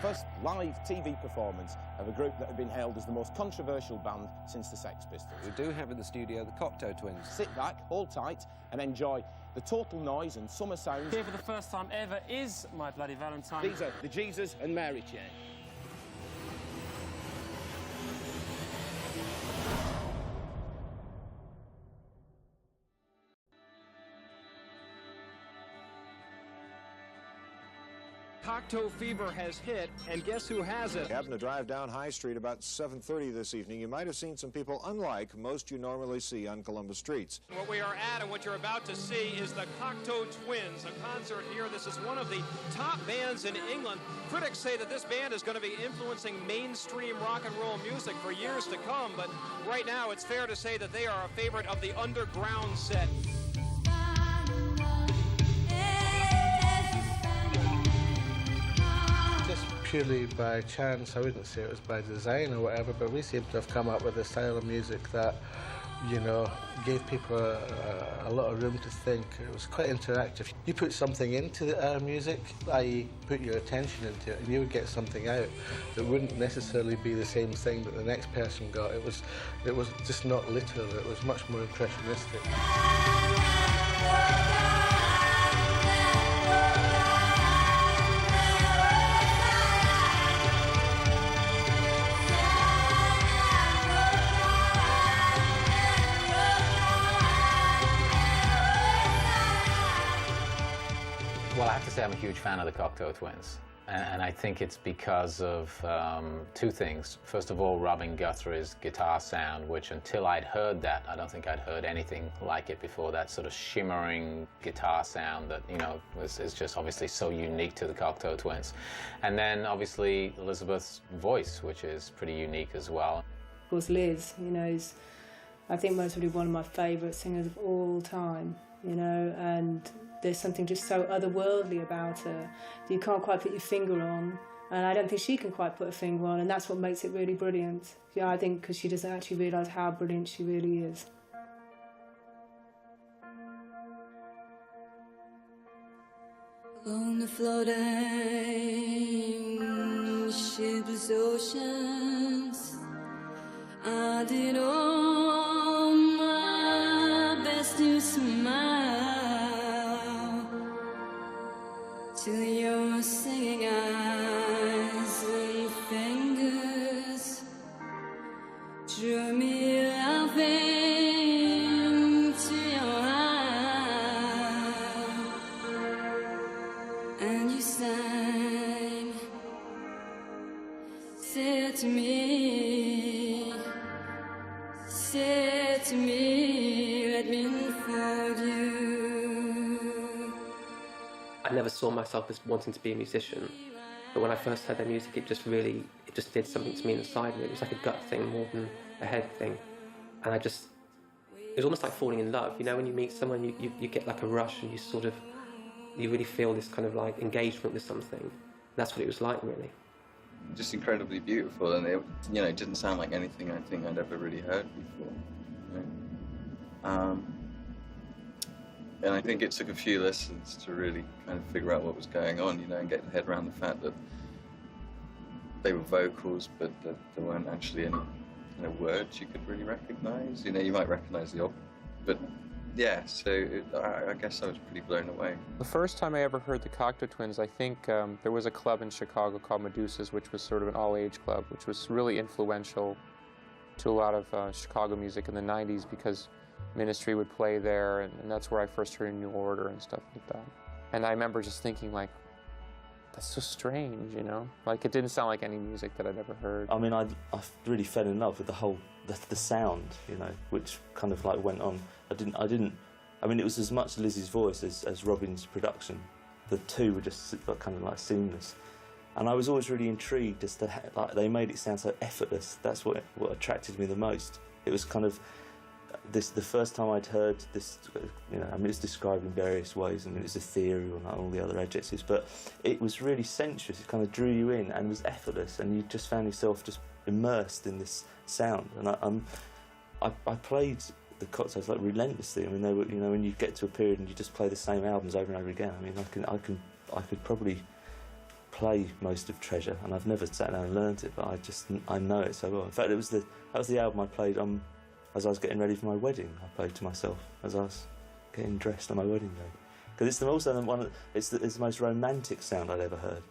first live TV performance of a group that had been hailed as the most controversial band since the Sex Pistols. We do have in the studio the Cocteau Twins. Sit back, hold tight, and enjoy the total noise and summer sounds. Here for the first time ever is My Bloody Valentine. These are the Jesus and Mary chain. Cocteau fever has hit, and guess who has it? Happened to drive down High Street about 7:30 this evening. You might have seen some people unlike most you normally see on Columbus streets. What we are at and what you're about to see is the Cocteau Twins, a concert here. This is one of the top bands in England. Critics say that this band is going to be influencing mainstream rock and roll music for years to come, but right now it's fair to say that they are a favorite of the underground set. Purely by chance, I wouldn't say it was by design or whatever, but we seem to have come up with a style of music that, you know, gave people a lot of room to think. It was quite interactive. You put something into the music, i.e. put your attention into it, and you would get something out that wouldn't necessarily be the same thing that the next person got. It was just not literal, it was much more impressionistic. Well, I have to say I'm a huge fan of the Cocteau Twins, and I think it's because of two things. First of all, Robin Guthrie's guitar sound, which until I'd heard that, I don't think I'd heard anything like it before, that sort of shimmering guitar sound that, you know, is just obviously so unique to the Cocteau Twins. And then, obviously, Elizabeth's voice, which is pretty unique as well. Of course, Liz, you know, is, I think, most probably one of my favourite singers of all time, you know, and there's something just so otherworldly about her that you can't quite put your finger on, and I don't think she can quite put a finger on, and that's what makes it really brilliant. Yeah, I think because she doesn't actually realise how brilliant she really is. On the floating shipless oceans, I did all my best to smile till your singing eyes and fingers drew me laughing to your eye, and you sang, said to me, let me unfold you. I never saw myself as wanting to be a musician, but when I first heard their music, it just did something to me inside me. It was like a gut thing more than a head thing, and it was almost like falling in love. You know, when you meet someone, you get like a rush, and you really feel this kind of like engagement with something. That's what it was like, really. Just incredibly beautiful, and it didn't sound like anything I think I'd ever really heard before. And I think it took a few listens to really kind of figure out what was going on, you know, and get your head around the fact that they were vocals, but that there weren't actually any kind of words you could really recognise. You know, you might recognise the but yeah, so I guess I was pretty blown away. The first time I ever heard the Cocteau Twins, I think there was a club in Chicago called Medusa's, which was sort of an all-age club, which was really influential to a lot of Chicago music in the 90s because Ministry would play there, and that's where I first heard New Order and stuff like that. And I remember just thinking, like, that's so strange, you know? Like, it didn't sound like any music that I'd ever heard. I mean, I really fell in love with the sound, you know, which kind of like went on. I mean, it was as much Lizzie's voice as Robin's production. The two were just kind of like seamless. And I was always really intrigued as to how, like, they made it sound so effortless. That's what attracted me the most. It was kind of the first time I'd heard this, you know, I mean, it's described in various ways, and it was ethereal and all the other adjectives, but it was really sensuous. It kind of drew you in and was effortless, and you just found yourself just immersed in this sound. And I played the Cocteaus like relentlessly. I mean, they were, you know, when you get to a period and you just play the same albums over and over again. I mean, I could probably play most of Treasure, and I've never sat down and learnt it, but I know it so well. In fact, that was the album I played as I was getting ready for my wedding. I played to myself as I was getting dressed on my wedding day. Because it's it's the most romantic sound I'd ever heard.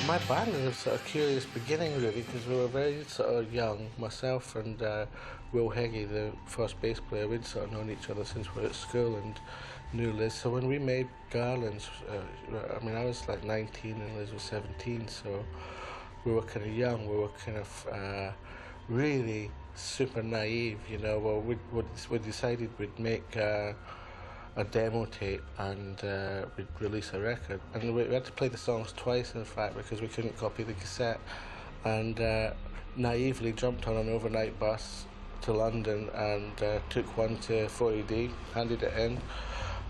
My band had a sort of curious beginning, really, because we were very sort of young. Myself and Will Heggie, the first bass player, we'd sort of known each other since we were at school and knew Liz. So when we made Garlands, I mean, I was like 19 and Liz was 17, so we were kind of young. We were kind of really super naive, you know. Well, we decided we'd make a demo tape and we'd release a record, and we had to play the songs twice, in fact, because we couldn't copy the cassette, and naively jumped on an overnight bus to London and took one to 40D, handed it in,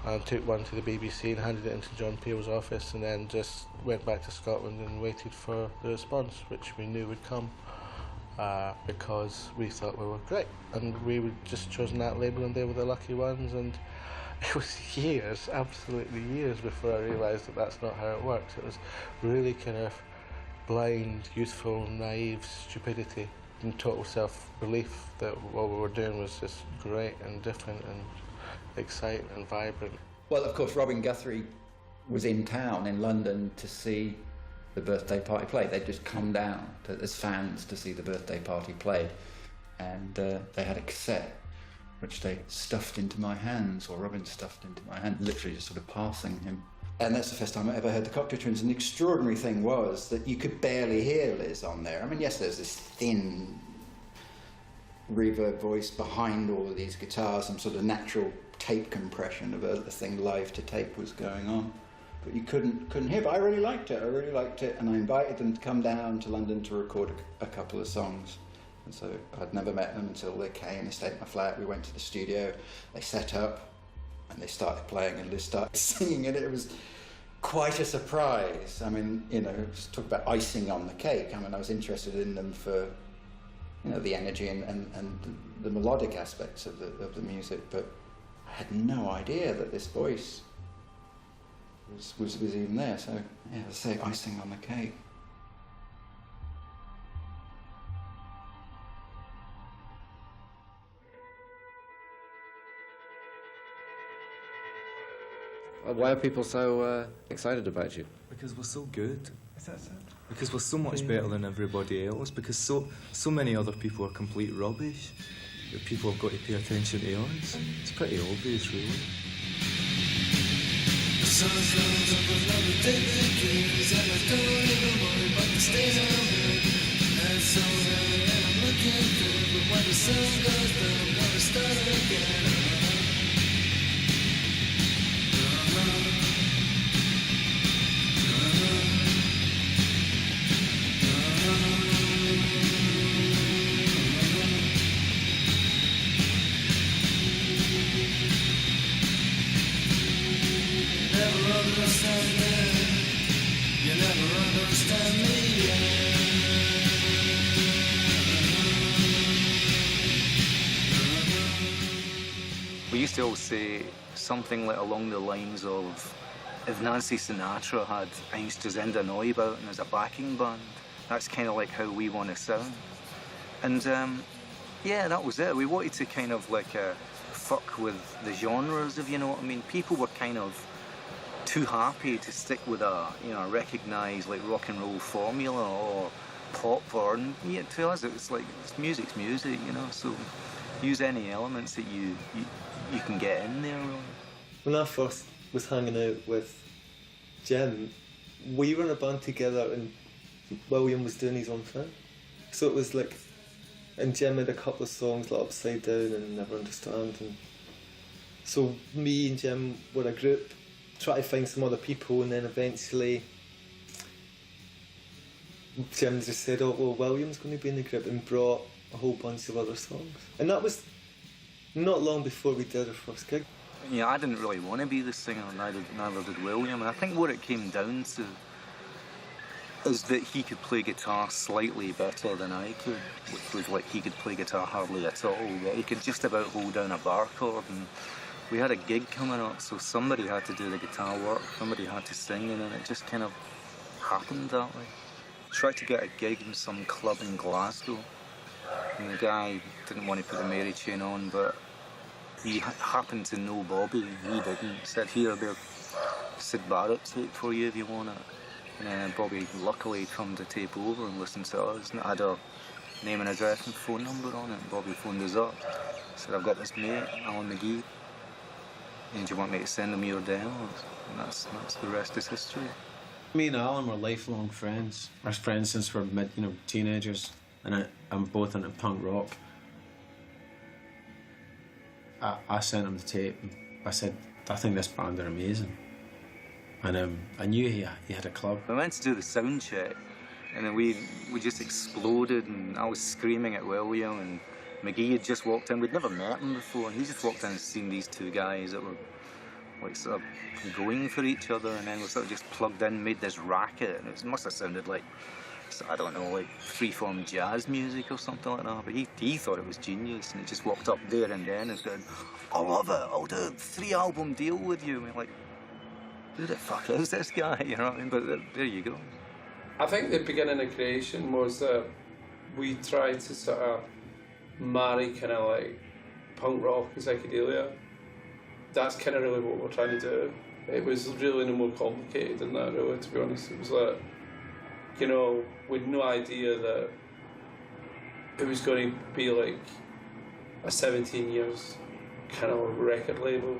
and took one to the BBC and handed it into John Peel's office, and then just went back to Scotland and waited for the response, which we knew would come, because we thought we were great, and we would just chosen that label and they were the lucky ones. And it was years, absolutely years, before I realised that that's not how it works. It was really kind of blind, youthful, naive stupidity and total self-belief that what we were doing was just great and different and exciting and vibrant. Well, of course, Robin Guthrie was in town in London to see the birthday party played. They'd just come down as fans to see the birthday party played, and they had a cassette which they stuffed into my hands, or Robin stuffed into my hand, literally just sort of passing him. And that's the first time I ever heard the Cocteau Twins, and the extraordinary thing was that you could barely hear Liz on there. I mean, yes, there's this thin reverb voice behind all of these guitars, some sort of natural tape compression of the thing live to tape was going on. But you couldn't hear, but I really liked it, and I invited them to come down to London to record a couple of songs. And so I'd never met them until they came, they stayed at my flat, we went to the studio, they set up, and they started playing, and Liz started singing, and it was quite a surprise. I mean, you know, just talk about icing on the cake. I mean, I was interested in them for, you know, the energy and the melodic aspects of the music, but I had no idea that this voice was even there. So, yeah, let's say icing on the cake. Why are people so excited about you? Because we're so good. Is that so? Because we're so much better than everybody else. Because so many other people are complete rubbish. That people have got to pay attention to us. It's pretty obvious, really. The sun comes up another day begins, and I don't even worry about the state I'm in. And so I'm looking good, but when the sun goes down, I'm gonna start again. We used to always say something like along the lines of, if Nancy Sinatra had Einstürzende Neubauten as a backing band, that's kind of like how we want to sound. And yeah, that was it. We wanted to kind of like fuck with the genres, if you know what I mean. People were kind of too happy to stick with a, you know, recognised like rock and roll formula or pop, or, and yeah, to us it's like music's music, you know. So use any elements that you can get in there. Really. When I first was hanging out with Jim, we were in a band together and William was doing his own thing. So it was like, and Jim had a couple of songs like Upside Down and Never Understand. And so me and Jim were a group, try to find some other people, and then eventually Jim just said, oh, well, William's going to be in the group, and brought a whole bunch of other songs. And that was not long before we did our first gig. Yeah, I didn't really want to be the singer, neither did William. And I think what it came down to is that he could play guitar slightly better than I could, which was like he could play guitar hardly at all. But he could just about hold down a bar chord, and we had a gig coming up, so somebody had to do the guitar work, somebody had to sing, and then it just kind of happened that way. Tried to get a gig in some club in Glasgow, and the guy didn't want to put the Mary chain on, but he happened to know Bobby, and he didn't. He said, here, there's Sid Barrett tape for you if you want it. And then Bobby luckily come to tape over and listen to us, and it had our name and address and phone number on it, and Bobby phoned us up. Said, I've got this mate, Alan McGee, and do you want me to send him your demos? And that's the rest is history. Me and Alan were lifelong friends. We're friends since we're teenagers, and I'm both into punk rock. I sent him the tape, and I said, I think this band are amazing. And I knew he had a club. We went to do the sound check, and then we just exploded, and I was screaming at William, and McGee had just walked in. We'd never met him before, and he just walked in and seen these two guys that were like sort of going for each other, and then we sort of just plugged in, made this racket, and it must have sounded like, I don't know, like free-form jazz music or something like that, but he thought it was genius, and he just walked up there and then and said, I love it, I'll do a 3-album deal with you. And we're like, who the fuck is this guy, you know what I mean? But there you go. I think the beginning of creation was that we tried to sort of marry kind of like punk rock and psychedelia. That's kind of really what we're trying to do. It was really no more complicated than that, really, to be honest. It was like, you know, with no idea that it was going to be like a 17 years kind of record label.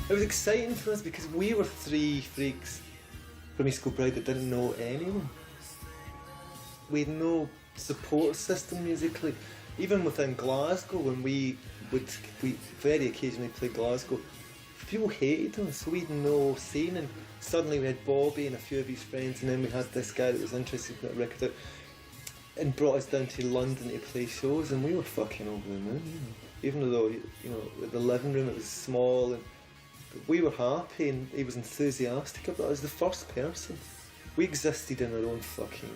It was exciting for us because we were three freaks from East Kilbride that didn't know anyone. We had no support system musically. Even within Glasgow, when we very occasionally played Glasgow, people hated us, so we had no scene, and suddenly we had Bobby and a few of his friends, and then we had this guy that was interested in that record out, and brought us down to London to play shows, and we were fucking over the moon, you know. Even though, you know, the living room, it was small, and we were happy, and he was enthusiastic about it. I was the first person. We existed in our own fucking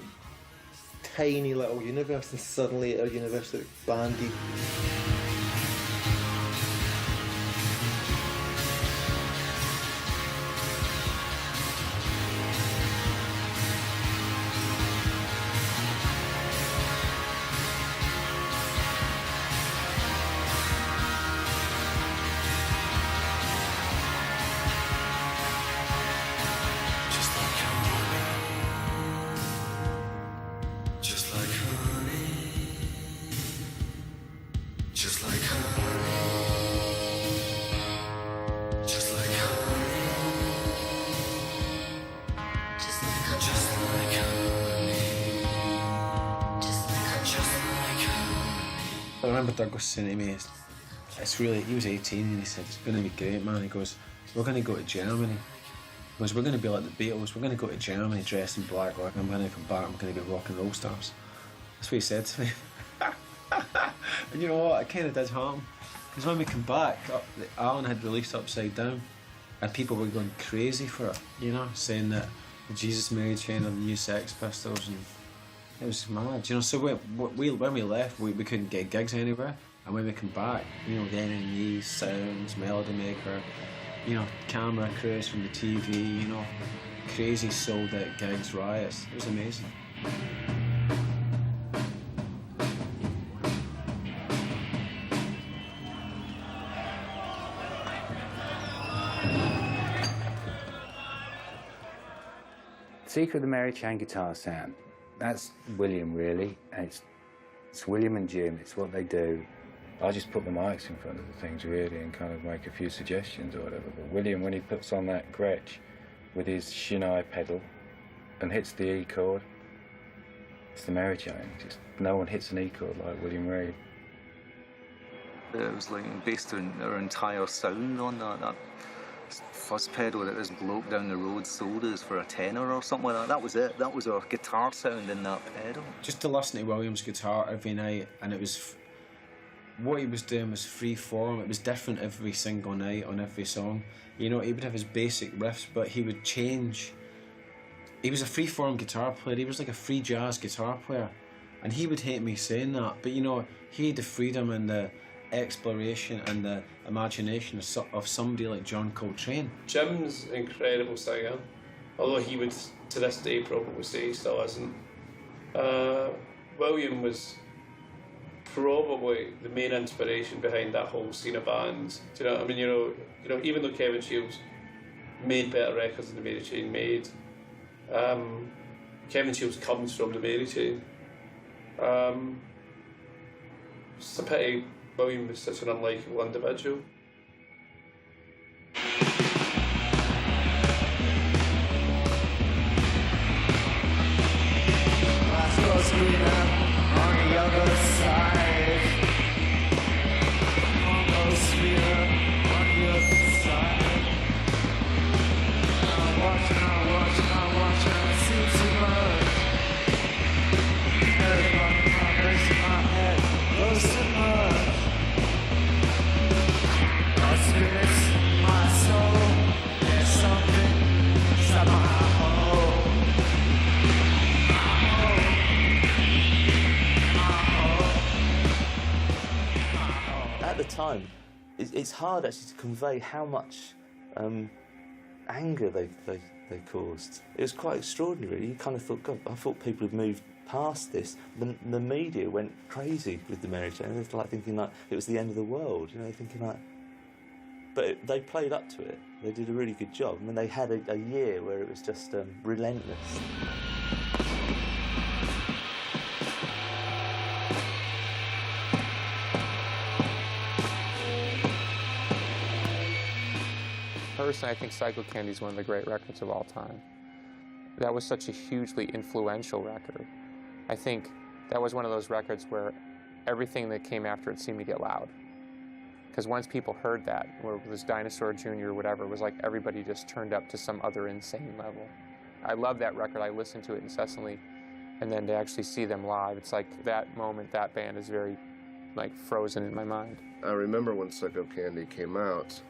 tiny little universe, and suddenly our universe was bandied. I remember Douglas saying to me, it's really, he was 18 and he said, it's going to be great, man. He goes, we're going to go to Germany was we're going to be like the Beatles, we're going to go to Germany dressed in black, like I'm going to come back, I'm going to be rock and roll stars. That's what he said to me. And you know what, it kind of did harm. Because when we come back, Alan had released Upside Down, and people were going crazy for it, you know, saying that the Jesus Mary Chain are the new Sex Pistols, and it was mad, you know. So when we left, we couldn't get gigs anywhere, and when we come back, you know, the NME, Sounds, Melody Maker, you know, camera crews from the TV, you know, crazy sold out gigs, riots. It was amazing. Secret of the Mary Chain guitar sound. That's William, really. And it's William and Jim. It's what they do. I just put the mics in front of the things, really, and kind of make a few suggestions or whatever. But William, when he puts on that Gretsch with his Shinai pedal and hits the E chord, it's the Mary Chain. Just no one hits an E chord like William Reid. It was like based on our entire sound on that first pedal that this bloke down the road sold us for a tenner or something like that. That was it. That was our guitar sound in that pedal. Just to listen to William's guitar every night, and it was what he was doing was free form. It was different every single night on every song. You know, he would have his basic riffs, but he would change. He was a free form guitar player. He was like a free jazz guitar player, and he would hate me saying that, but you know, he had the freedom and the exploration and the imagination of somebody like John Coltrane. Jim's an incredible singer, although he would to this day probably say he still isn't. William was probably the main inspiration behind that whole scene of bands. Do you know what I mean? You know, even though Kevin Shields made better records than the Mary Chain made, Kevin Shields comes from the Mary Chain. It's a pity William was such an unlikable individual. On the other side, almost here on the other side. I'm watching, I see too much. Everybody, my face in my head, close too much. My spirit, my soul, there's something inside my hole. At the time, it's hard actually to convey how much anger they caused. It was quite extraordinary. You kind of thought, God, I thought people had moved past this. The media went crazy with the Mary Chain. They were like thinking like it was the end of the world. You know, thinking like. But they played up to it. They did a really good job. I mean, they had a year where it was just relentless. Personally, I think Psycho Candy is one of the great records of all time. That was such a hugely influential record. I think that was one of those records where everything that came after it seemed to get loud. Because once people heard that, where it was Dinosaur Jr. or whatever, it was like everybody just turned up to some other insane level. I love that record. I listen to it incessantly. And then to actually see them live, it's like that moment, that band is very like frozen in my mind. I remember when Psycho Candy came out,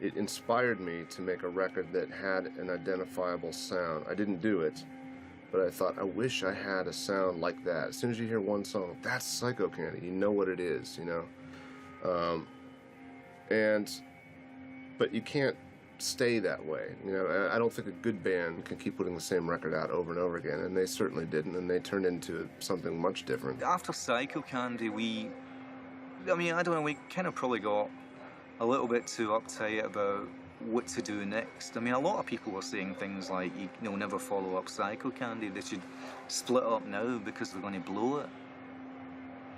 it inspired me to make a record that had an identifiable sound. I didn't do it, but I thought, I wish I had a sound like that. As soon as you hear one song, that's Psycho Candy. You know what it is, you know? But you can't stay that way, you know? I don't think a good band can keep putting the same record out over and over again, and they certainly didn't, and they turned into something much different. After Psycho Candy, I don't know, we kind of probably got a little bit too uptight about what to do next. I mean, a lot of people were saying things like, you know, never follow up Psycho Candy, they should split up now because they're going to blow it.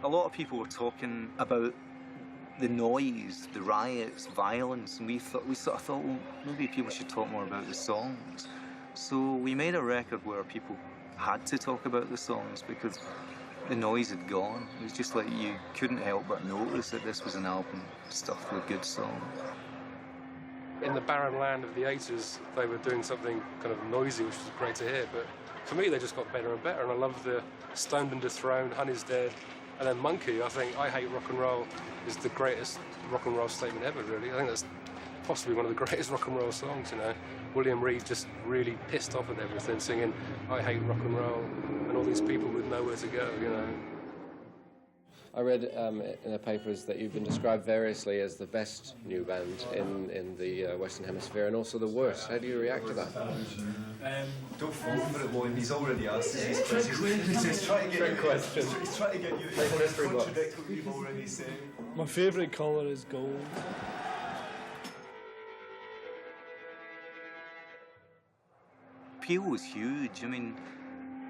A lot of people were talking about the noise, the riots, violence, and we sort of thought, well, maybe people should talk more about the songs. So we made a record where people had to talk about the songs because the noise had gone. It was just like you couldn't help but notice that this was an album stuffed with good songs. In the barren land of the 80s, they were doing something kind of noisy, which was great to hear, but for me, they just got better and better, and I love the Stoned and Dethroned, Honey's Dead, and then Monkey. I think I Hate Rock and Roll is the greatest rock and roll statement ever, really. I think that's possibly one of the greatest rock and roll songs, you know. William Reed just really pissed off at everything, singing I hate rock and roll, and all these people with nowhere to go, you know. I read in the papers that you've been described variously as the best new band in the Western Hemisphere and also the worst. How do you react to that? Don't fall for it, William. He's already asked us these questions. He's trying to get you. He's trying to get you to contradict what you've already said. My favourite colour is gold. Appeal was huge. I mean,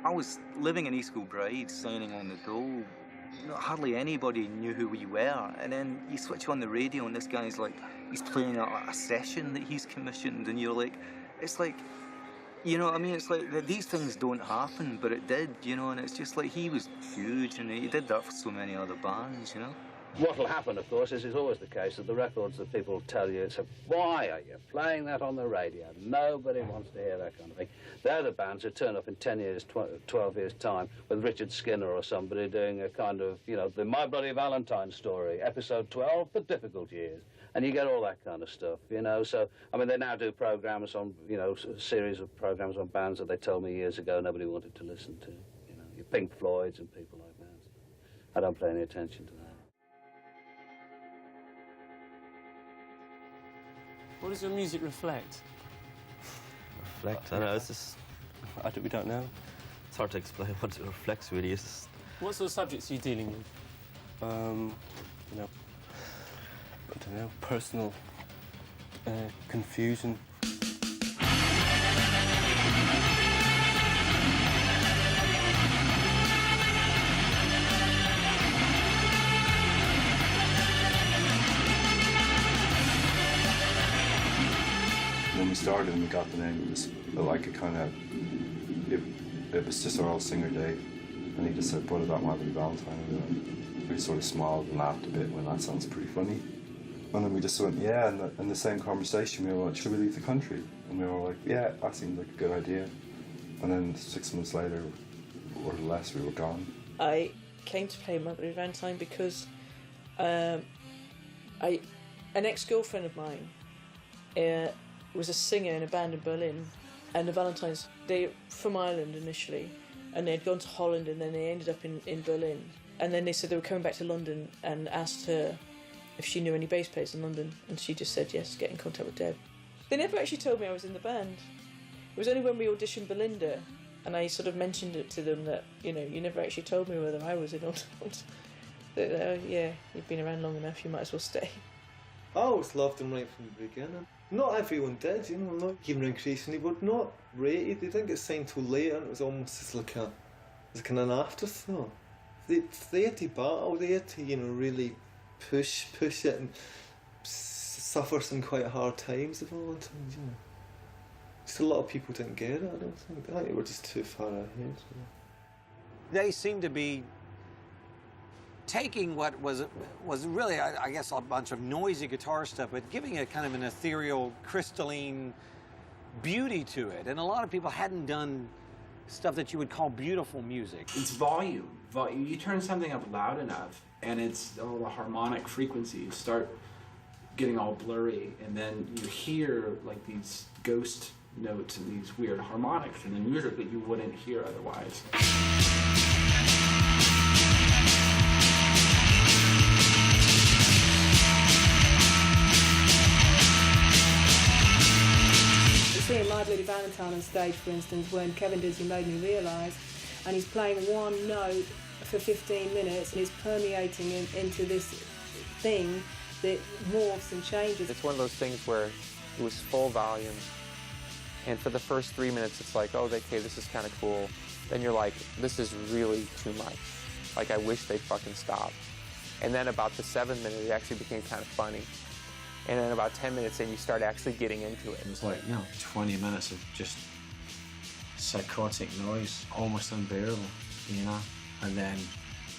I was living in East Kilbride, signing on the dole. You know, hardly anybody knew who we were. And then you switch on the radio and this guy's like, he's playing a session that he's commissioned, and you're like, it's like, you know, I mean, it's like these things don't happen, but it did, you know, and it's just like he was huge and he did that for so many other bands, you know. What will happen, of course, is always the case that the records that people tell you, it's why are you playing that on the radio? Nobody wants to hear that kind of thing. They're the bands who turn up in 10 years, 12 years' time with Richard Skinner or somebody doing a kind of, you know, the My Bloody Valentine story, episode 12, The Difficult Years. And you get all that kind of stuff, you know. So, I mean, they now do programs on, you know, a series of programs on bands that they told me years ago nobody wanted to listen to, you know, your Pink Floyds and people like that. I don't pay any attention to that. What does your music reflect? Reflect? I don't know, it's just... we don't know. It's hard to explain what it reflects, really. It's just, what sort of subjects are you dealing with? You know, I don't know, personal confusion. When we started and we got the name, it was like a kind of, it was just our old singer Dave, and he just said, put it on My Bloody Valentine, and we sort of smiled and laughed a bit when that sounds pretty funny. And then we just went, yeah, and in the same conversation we were like, should we leave the country? And we were like, yeah, that seemed like a good idea. And then 6 months later, or less, we were gone. I came to play My Bloody Valentine because an ex-girlfriend of mine was a singer in a band in Berlin, and the Valentines, they're from Ireland initially, and they'd gone to Holland and then they ended up in Berlin. And then they said they were coming back to London and asked her if she knew any bass players in London, and she just said yes, get in contact with Deb. They never actually told me I was in the band. It was only when we auditioned Belinda and I sort of mentioned it to them that, you know, you never actually told me whether I was in or not. That, yeah, you've been around long enough, you might as well stay. I always loved them right from the beginning. Not everyone did, you know, not even increasingly, but not rated. They didn't get signed till later, and it was almost as like an afterthought. They had to battle, they had to, you know, really push it and suffer some quite hard times of all the time, you know. Just a lot of people didn't get it, I don't think. I think they were just too far ahead. So. They seem to be taking what was really, I guess, a bunch of noisy guitar stuff, but giving it kind of an ethereal, crystalline beauty to it. And a lot of people hadn't done stuff that you would call beautiful music. It's volume. You turn something up loud enough, and it's all the harmonic frequencies start getting all blurry, and then you hear like these ghost notes and these weird harmonics in the music that you wouldn't hear otherwise. Seeing My Bloody Valentine on stage, for instance, when Kevin Disley Made Me Realise, and he's playing one note for 15 minutes and he's permeating into this thing that morphs and changes. It's one of those things where it was full volume, and for the first 3 minutes it's like, oh, okay, this is kind of cool. Then you're like, this is really too much. Like, I wish they'd fucking stop. And then about the 7th minute, it actually became kind of funny. And then about 10 minutes in, you start actually getting into it. It was like, 20 minutes of just psychotic noise, almost unbearable, and then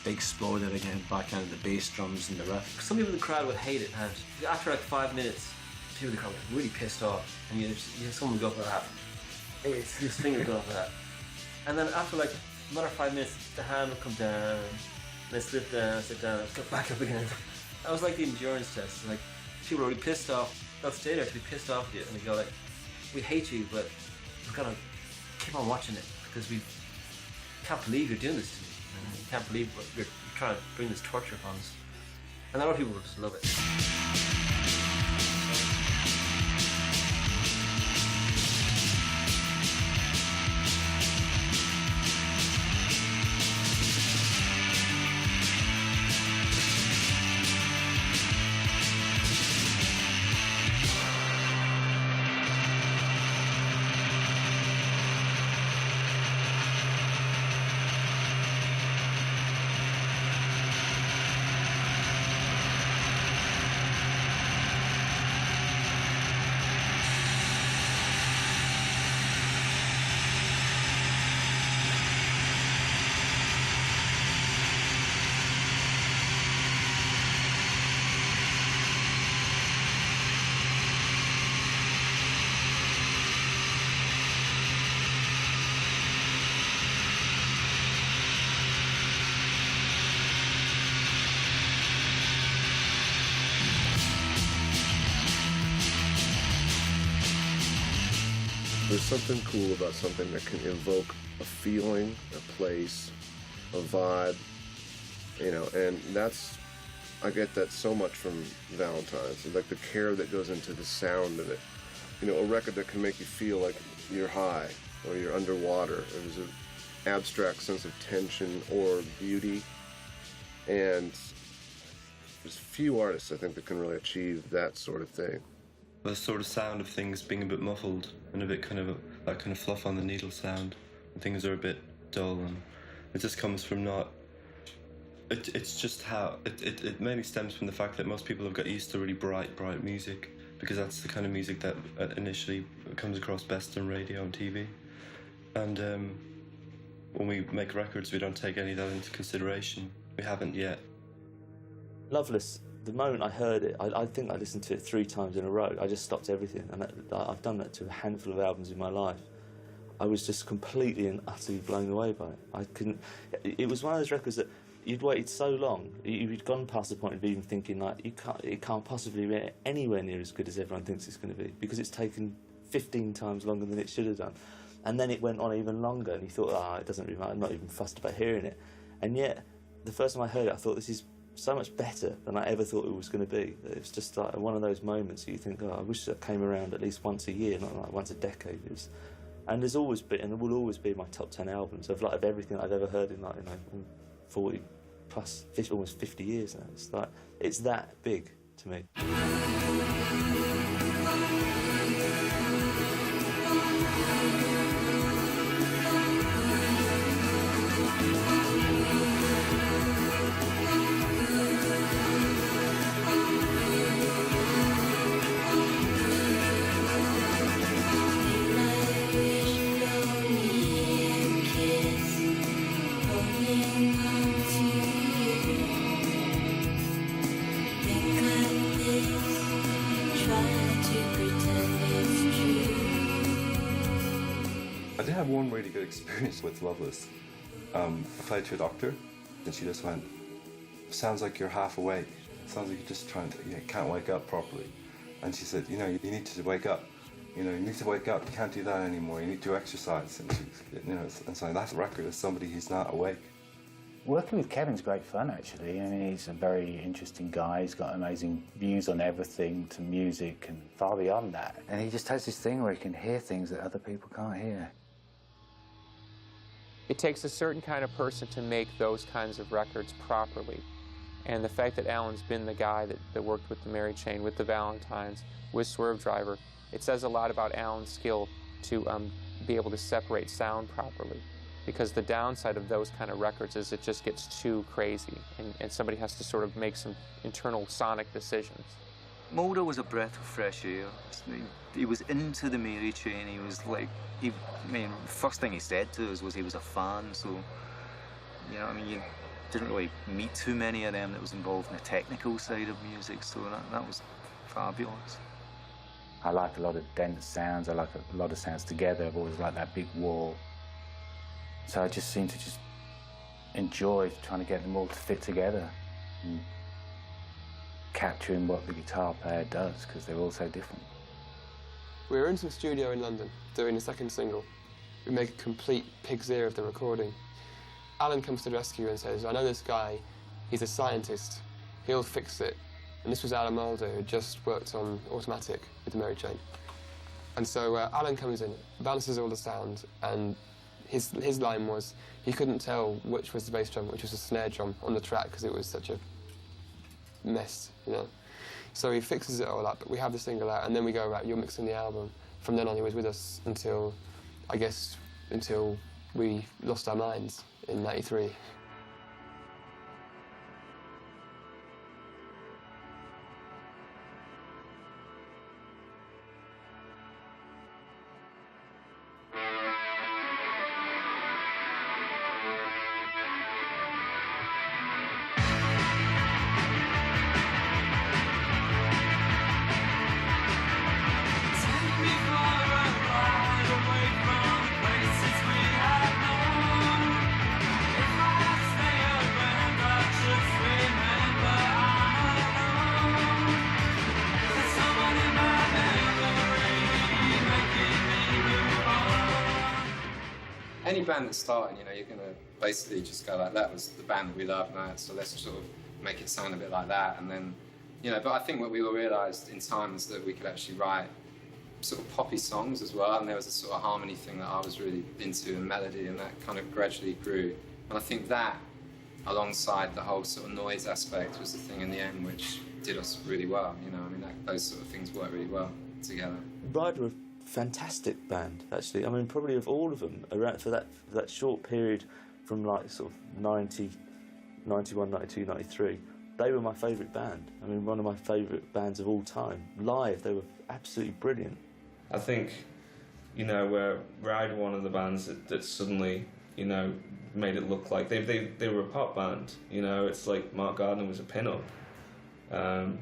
they exploded again back into the bass drums and the riff. Some people in the crowd would hate it, and after like 5 minutes, people in the crowd were really pissed off, and you have someone go for that. It's his finger go for that. And then after like another 5 minutes, the hand would come down, and they slip down, sit down, go back up again. That was like the endurance test. Like, people are really pissed off, they'll stay there to be pissed off at you, and they go like, we hate you, but we've got to keep on watching it, because we can't believe you're doing this to me. And we can't believe you're trying to bring this torture upon us. And other people will just love it. There's something cool about something that can evoke a feeling, a place, a vibe, you know, and that's, I get that so much from Valentine's, like the care that goes into the sound of it. You know, a record that can make you feel like you're high or you're underwater. There's an abstract sense of tension or beauty, and there's few artists, I think, that can really achieve that sort of thing. The sort of sound of things being a bit muffled and a bit kind of that kind of fluff on the needle sound, and things are a bit dull, and it just comes from not. It's just how it mainly stems from the fact that most people have got used to really bright music, because that's the kind of music that initially comes across best on radio and TV, and when we make records, we don't take any of that into consideration. We haven't yet. Loveless. The moment I heard it, I think I listened to it 3 times in a row. I just stopped everything, and I've done that to a handful of albums in my life. I was just completely and utterly blown away by it. I couldn't. It was one of those records that you'd waited so long, you'd gone past the point of even thinking like it can't possibly be anywhere near as good as everyone thinks it's going to be, because it's taken 15 times longer than it should have done. And then it went on even longer, and you thought, it doesn't really matter. I'm not even fussed about hearing it. And yet, the first time I heard it, I thought, this is so much better than I ever thought it was going to be. It was just like one of those moments that you think, I wish that came around at least once a year, not like once a decade. And there's always been, and it will always be, my top 10 albums of everything I've ever heard in 40 plus, almost 50 years now. It's like, it's that big to me. I did have one really good experience with Loveless. I played to a doctor, and she just went, sounds like you're half awake. It sounds like you're just you can't wake up properly. And she said, you need to wake up. You need to wake up. You can't do that anymore. You need to exercise. And and so that record is somebody who's not awake. Working with Kevin's great fun, actually. I mean, he's a very interesting guy. He's got amazing views on everything, to music and far beyond that. And he just has this thing where he can hear things that other people can't hear. It takes a certain kind of person to make those kinds of records properly. And the fact that Alan's been the guy that worked with the Mary Chain, with the Valentines, with Swerve Driver, it says a lot about Alan's skill to be able to separate sound properly. Because the downside of those kind of records is it just gets too crazy, and somebody has to sort of make some internal sonic decisions. Mulder was a breath of fresh air. He was into the Mary Chain. He was like, first thing he said to us was he was a fan. So, you didn't really meet too many of them that was involved in the technical side of music. So that was fabulous. I like a lot of dense sounds, I like a lot of sounds together. I've always liked that big wall. So I just seem to just enjoy trying to get them all to fit together and capturing what the guitar player does, because they're all so different. We were into a studio in London doing the second single. We make a complete pig's ear of the recording. Alan comes to the rescue and says, I know this guy, he's a scientist, he'll fix it. And this was Alan Mulder, who just worked on Automatic with the Mary Chain. And so Alan comes in, balances all the sound, and his line was, he couldn't tell which was the bass drum, which was the snare drum on the track, because it was such a mess, you know. So he fixes it all up, we have the single out, and then we go, right, you're mixing the album. From then on, he was with us until, I guess, until we lost our minds in '93. Any band that's starting, you know, you're going to basically just go like, that was the band that we love, right? So let's sort of make it sound a bit like that. And then, you know, but I think what we all realised in time was that we could actually write sort of poppy songs as well. And there was a sort of harmony thing that I was really into, and melody, and that kind of gradually grew. And I think that, alongside the whole sort of noise aspect, was the thing in the end which did us really well, you know. I mean, those sort of things work really well together. Ryder were a fantastic band, actually. I mean, probably of all of them, around for that short period from like sort of 90, 91, 92, 93, they were my favourite band. I mean, one of my favourite bands of all time. Live, they were absolutely brilliant. I think, you know, Ryder were one of the bands that suddenly, you know, made it look like they were a pop band. You know, it's like Mark Gardner was a pin-up. And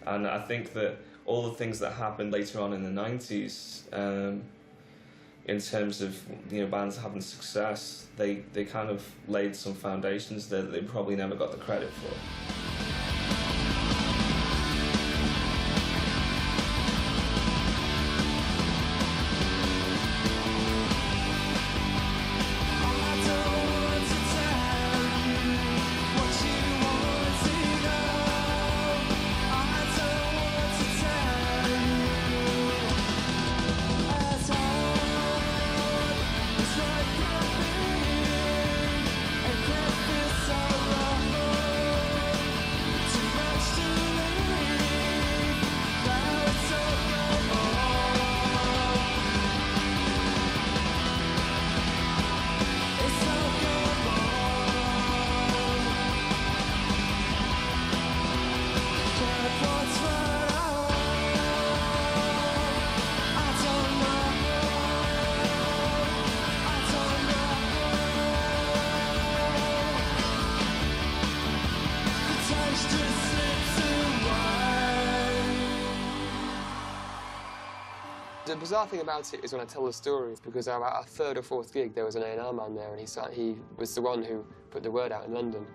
I think that all the things that happened later on in the 90s, in terms of, you know, bands having success, they kind of laid some foundations that they probably never got the credit for. The bizarre thing about it is when I tell the story, because about our third or fourth gig, there was an A&R man there, and he was the one who put the word out in London.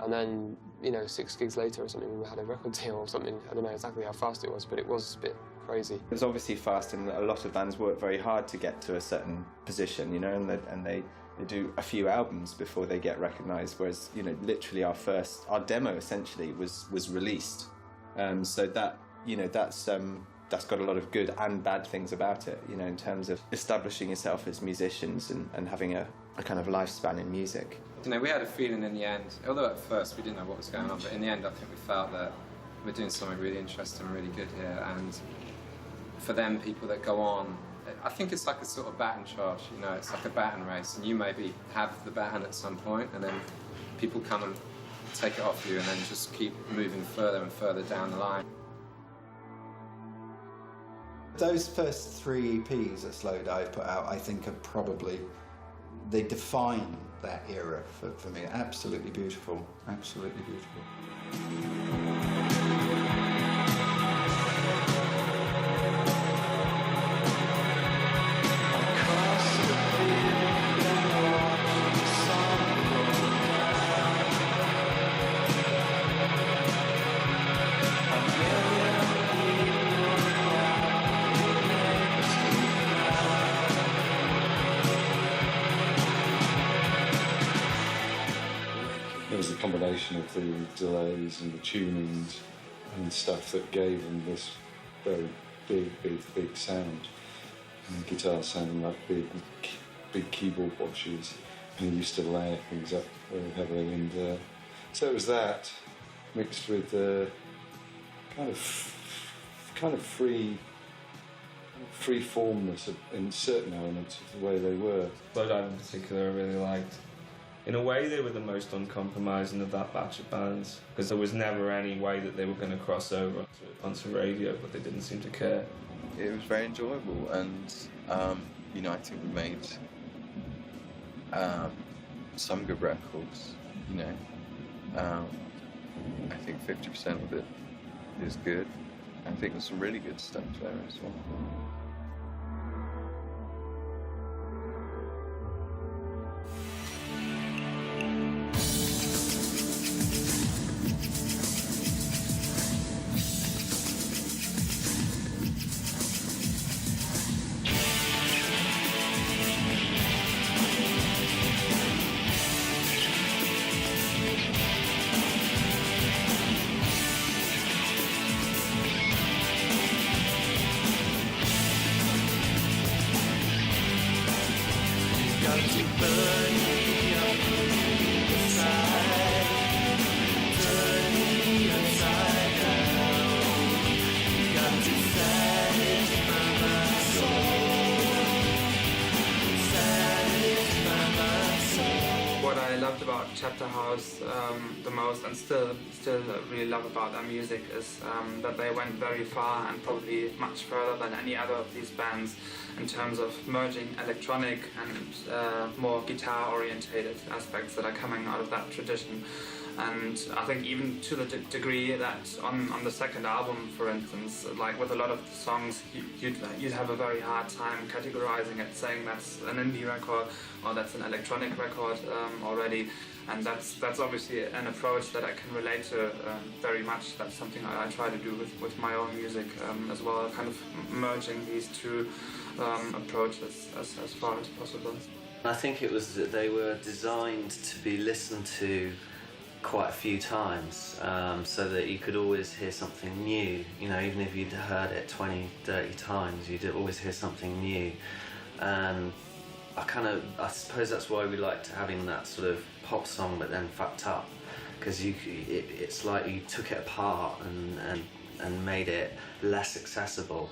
And then, you know, 6 gigs later or something, we had a record deal or something. I don't know exactly how fast it was, but it was a bit crazy. It was obviously fast, and a lot of bands work very hard to get to a certain position, you know, and they do a few albums before they get recognised, whereas, you know, literally our demo essentially was released. So that, you know, that's got a lot of good and bad things about it, you know, in terms of establishing yourself as musicians and having a kind of lifespan in music. You know, we had a feeling in the end, although at first we didn't know what was going on, but in the end I think we felt that we're doing something really interesting and really good here. And for them, people that go on, I think it's like a sort of baton charge, you know, it's like a baton race, and you maybe have the baton at some point, and then people come and take it off you, and then just keep moving further and further down the line. Those first 3 EPs that Slow Dive put out, I think, are probably, they define that era for me. Absolutely beautiful, absolutely beautiful. was the combination of the delays and the tunings and stuff that gave them this very big sound. And the guitar sounding like big keyboard washes, and he used to layer things up very heavily, and so it was that mixed with kind of free formness in certain elements of the way they were. Slowdive in particular I really liked. In a way they were the most uncompromising of that batch of bands, because there was never any way that they were going to cross over onto radio, but they didn't seem to care. It was very enjoyable, and you know, I think we made some good records. You know, I think 50% of it is good. I think there's some really good stuff there as well. What I loved about Chapter House the most, and still really love about their music, is that they went very far and probably much further than any other of these bands in terms of merging electronic and more guitar-orientated aspects that are coming out of that tradition. And I think even to the degree that on the second album, for instance, like with a lot of the songs, you'd have a very hard time categorizing it, saying that's an indie record or that's an electronic record already. And that's obviously an approach that I can relate to very much. That's something I try to do with my own music as well, kind of merging these two approaches as far as possible. I think it was that they were designed to be listened to quite a few times, so that you could always hear something new. You know, even if you'd heard it 20, 30 times, you'd always hear something new. And I suppose that's why we liked having that sort of pop song but then fucked up, because it's like you took it apart and made it less accessible.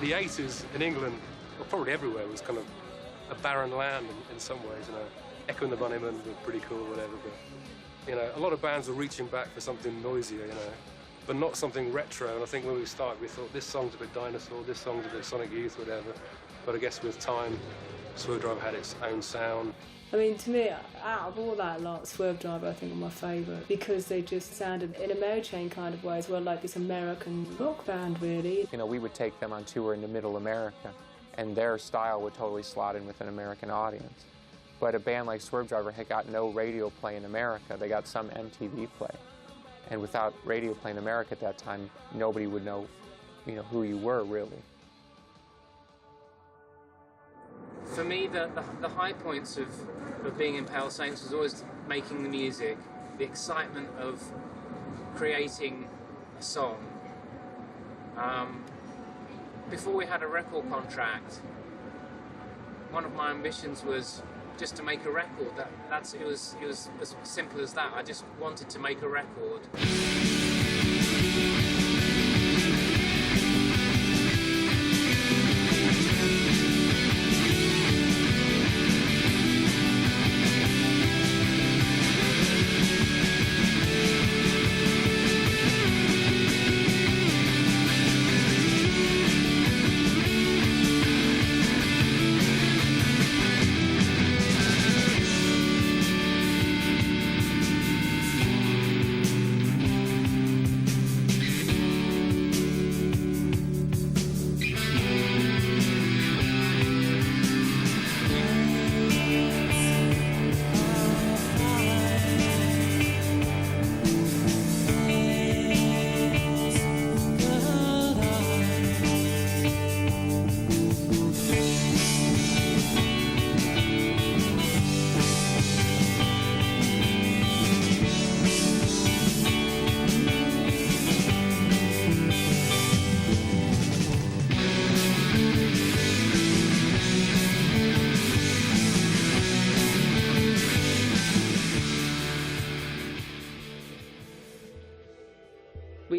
The 80s in England, or probably everywhere, was kind of a barren land in some ways. You know, Echo and the Bunnymen were pretty cool, whatever. But you know, a lot of bands were reaching back for something noisier, you know, but not something retro. And I think when we started, we thought this song's a bit Dinosaur, this song's a bit Sonic Youth, whatever. But I guess with time, Slowdive had its own sound. I mean, to me, out of all that lot, Slowdive I think were my favourite, because they just sounded in a Mary Chain kind of way as well, like this American rock band, really. You know, we would take them on tour into Middle America, and their style would totally slot in with an American audience. But a band like Slowdive had got no radio play in America. They got some MTV play. And without radio play in America at that time, nobody would know, you know, who you were, really. For me, the high points of being in Pale Saints was always making the music, the excitement of creating a song. Before we had a record contract, one of my ambitions was just to make a record. It was as simple as that. I just wanted to make a record.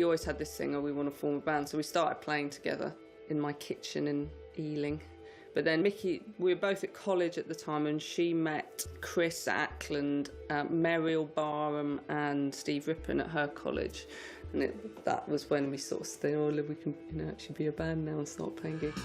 we always had this thing, oh, we want to form a band. So we started playing together in my kitchen in Ealing. But then Mickey, we were both at college at the time, and she met Chris Ackland, Muriel Barham and Steve Rippon at her college. And that was when we sort of said, oh, we can actually be a band now and start playing gigs.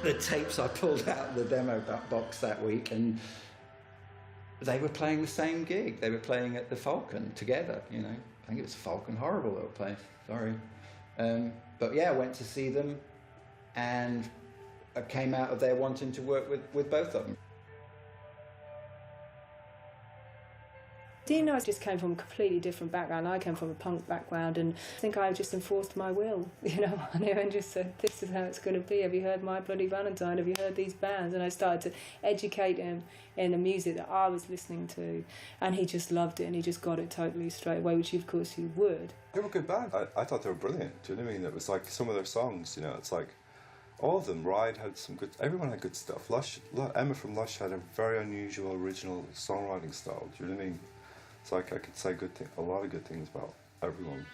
The tapes I pulled out of the demo box that week, and they were playing the same gig. They were playing at the Falcon together, I think it was Falcon Horrible they were playing, sorry. But yeah, I went to see them, and I came out of there wanting to work with both of them. Dean and I just came from a completely different background. I came from a punk background, and I think I just enforced my will, on him, and just said, this is how it's going to be. Have you heard My Bloody Valentine? Have you heard these bands? And I started to educate him in the music that I was listening to, and he just loved it, and he just got it totally straight away, which of course you would. They were a good band. I thought they were brilliant. Do you know what I mean? It was like some of their songs, it's like all of them. Ride had some good, everyone had good stuff. Emma from Lush had a very unusual original songwriting style. Do you know what I mean? It's like I could say a lot of good things about everyone.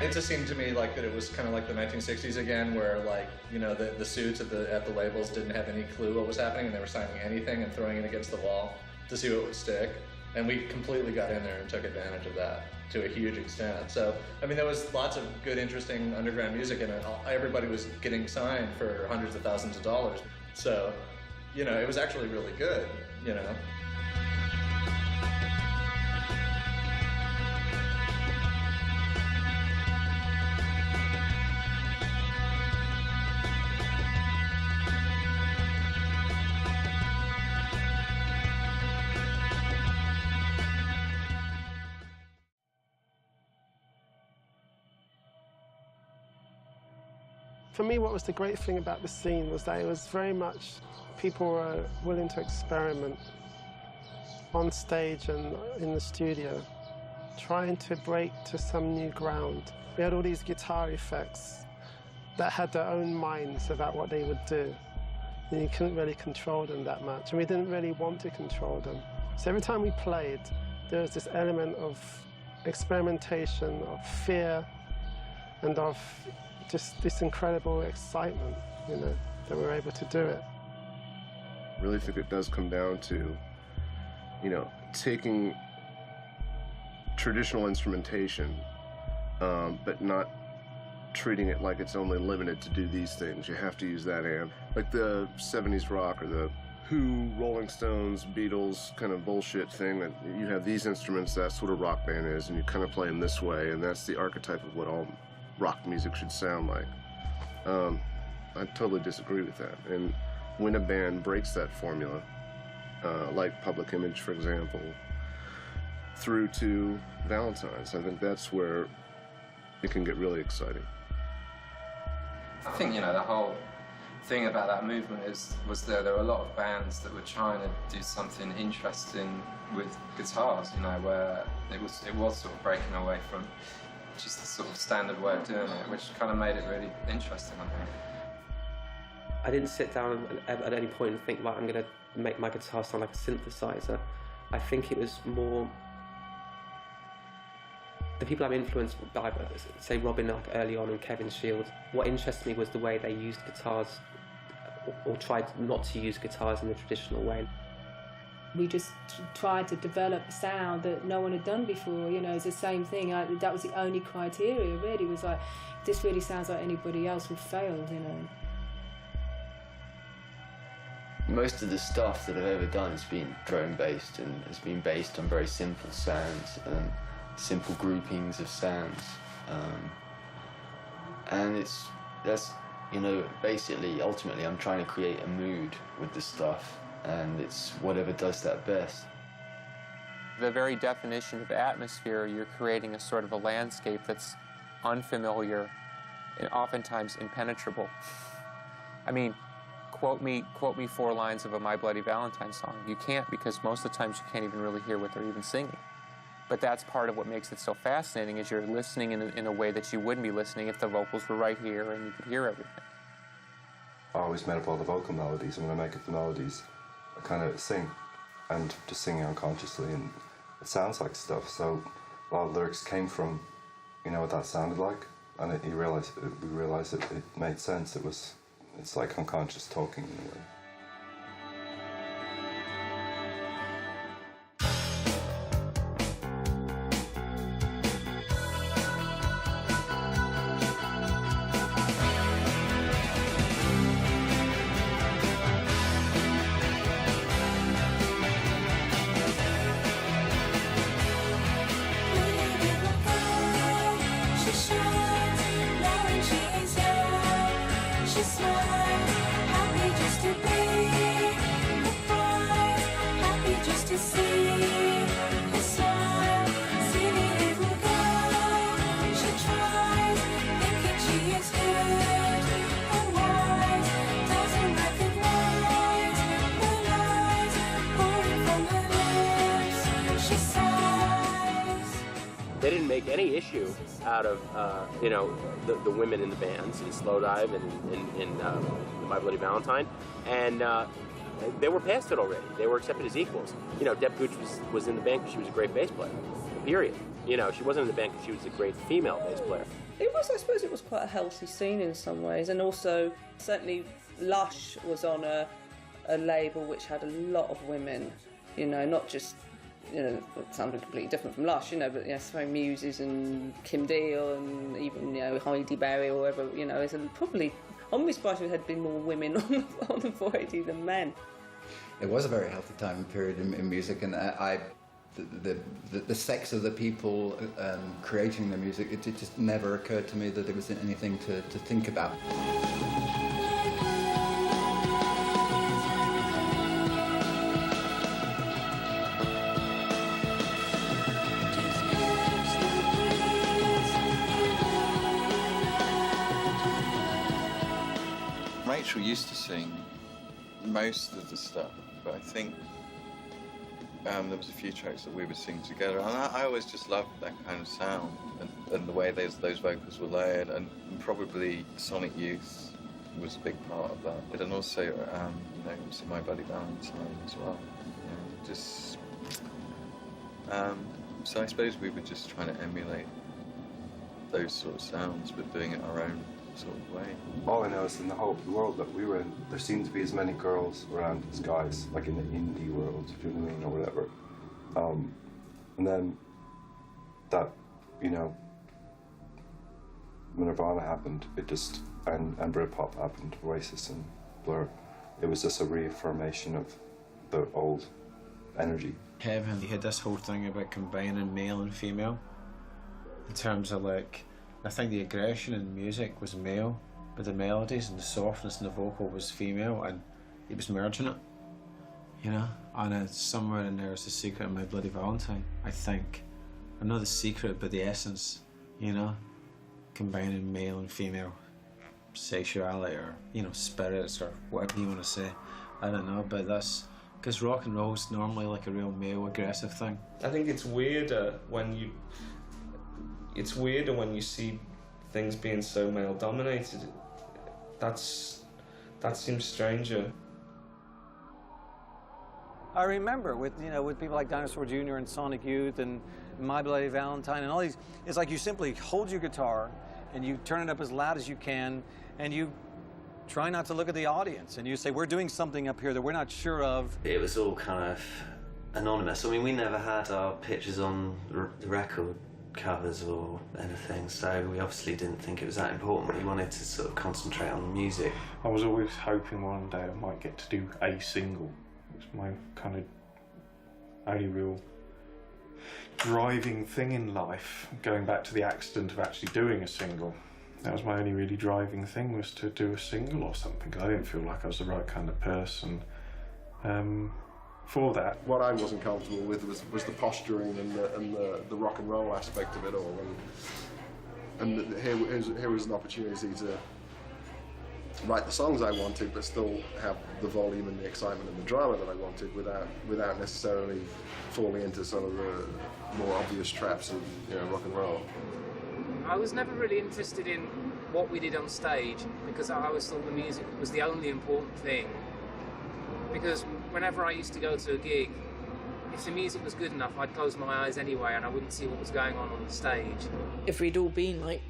It just seemed to me like that it was kind of like the 1960s again, where the suits at the labels didn't have any clue what was happening, and they were signing anything and throwing it against the wall to see what would stick. And we completely got in there and took advantage of that to a huge extent. So, there was lots of good, interesting underground music, and everybody was getting signed for hundreds of thousands of dollars. So, it was actually really good, For me, what was the great thing about the scene was that it was very much, people were willing to experiment on stage and in the studio, trying to break to some new ground. We had all these guitar effects that had their own minds about what they would do. And you couldn't really control them that much, and we didn't really want to control them. So every time we played, there was this element of experimentation, of fear, and of just this incredible excitement, that we're able to do it. I really think it does come down to, taking traditional instrumentation, but not treating it like it's only limited to do these things. You have to use that amp. Like the 70s rock or the Who, Rolling Stones, Beatles kind of bullshit thing, that you have these instruments, that's what a rock band is, and you kind of play them this way, and that's the archetype of what all rock music should sound like. I totally disagree with that. And when a band breaks that formula, like Public Image, for example, through to Valentine's, I think that's where it can get really exciting. I think, you know, the whole thing about that movement was there were a lot of bands that were trying to do something interesting with guitars, you know, where it was sort of breaking away from just the sort of standard way of doing it, which kind of made it really interesting, I think. I didn't sit down at any point and think, right, I'm going to make my guitar sound like a synthesizer. I think it was more the people I'm influenced by, say Robin like early on and Kevin Shields. What interested me was the way they used guitars, or tried not to use guitars in the traditional way. We just tried to develop a sound that no one had done before. You know, it's the same thing. That was the only criteria. Really, was like, this really sounds like anybody else would fail. You know. Most of the stuff that I've ever done has been drone-based and has been based on very simple sounds and simple groupings of sounds. And that's, you know, basically, ultimately, I'm trying to create a mood with the stuff, and it's whatever does that best. The very definition of atmosphere, you're creating a sort of a landscape that's unfamiliar and oftentimes impenetrable. I mean, quote me 4 lines of a My Bloody Valentine song. You can't, because most of the times you can't even really hear what they're even singing. But that's part of what makes it so fascinating, is you're listening in a way that you wouldn't be listening if the vocals were right here and you could hear everything. I always made up all the vocal melodies, and when I make up the melodies, I kind of sing, and just singing unconsciously, and it sounds like stuff. So a lot of lyrics came from, you know, what that sounded like, and we realised it made sense. It's like unconscious talking in a way. They didn't make any issue out of, you know, the women in the bands in Slowdive and in My Bloody Valentine, and they were past it already. They were accepted as equals. You know, Deb Gooch was in the band because she was a great bass player, period. You know, she wasn't in the band because she was a great female bass player. It was, I suppose it was quite a healthy scene in some ways, and also certainly Lush was on a label which had a lot of women, you know, not just, you know, something completely different from Lush, you know, but, you know, so Muses and Kim Deal and even, you know, Heidi Berry or whatever, you know, it's probably, I'm surprised there had been more women on the 480 than men. It was a very healthy time and period in music, and the sex of the people creating the music, it just never occurred to me that there was anything to think about. Rachel used to sing most of the stuff, but I think there was a few tracks that we would sing together, and I always just loved that kind of sound and the way those vocals were layered, and probably Sonic Youth was a big part of that, and also you know, obviously My Bloody Valentine as well. You know, just so I suppose we were just trying to emulate those sort of sounds, but doing it our own sort of way. All I know is in the whole world that we were in, there seemed to be as many girls around as guys, like in the indie world, if you know what I mean, or whatever. And then that, you know, when Nirvana happened, it just, and Britpop happened, Oasis and Blur, it was just a reaffirmation of the old energy. Kevin, he had this whole thing about combining male and female in terms of, like, I think the aggression in music was male, but the melodies and the softness in the vocal was female, and he was merging it, you know? And somewhere in there is the secret of My Bloody Valentine, I think. Or not the secret, but the essence, you know? Combining male and female sexuality or, you know, spirits or whatever you want to say. I don't know, but that's because rock and roll's normally like a real male aggressive thing. I think it's weirder when you see things being so male dominated. That seems stranger. I remember with people like Dinosaur Jr. and Sonic Youth and My Bloody Valentine and all these, it's like you simply hold your guitar and you turn it up as loud as you can and you try not to look at the audience and you say, we're doing something up here that we're not sure of. It was all kind of anonymous. I mean, we never had our pictures on the record covers or anything, so we obviously didn't think it was that important. We wanted to sort of concentrate on the music. I was always hoping one day I might get to do a single. It's my kind of only real driving thing in life, going back to the accident of actually doing a single. That was my only really driving thing, was to do a single or something, because I didn't feel like I was the right kind of person for that. What I wasn't comfortable with was the posturing and the rock and roll aspect of it all, and here was an opportunity to write the songs I wanted, but still have the volume and the excitement and the drama that I wanted without necessarily falling into some of the more obvious traps of rock and roll. I was never really interested in what we did on stage because I always thought the music was the only important thing. Because whenever I used to go to a gig, if the music was good enough, I'd close my eyes anyway and I wouldn't see what was going on the stage. If we'd all been like,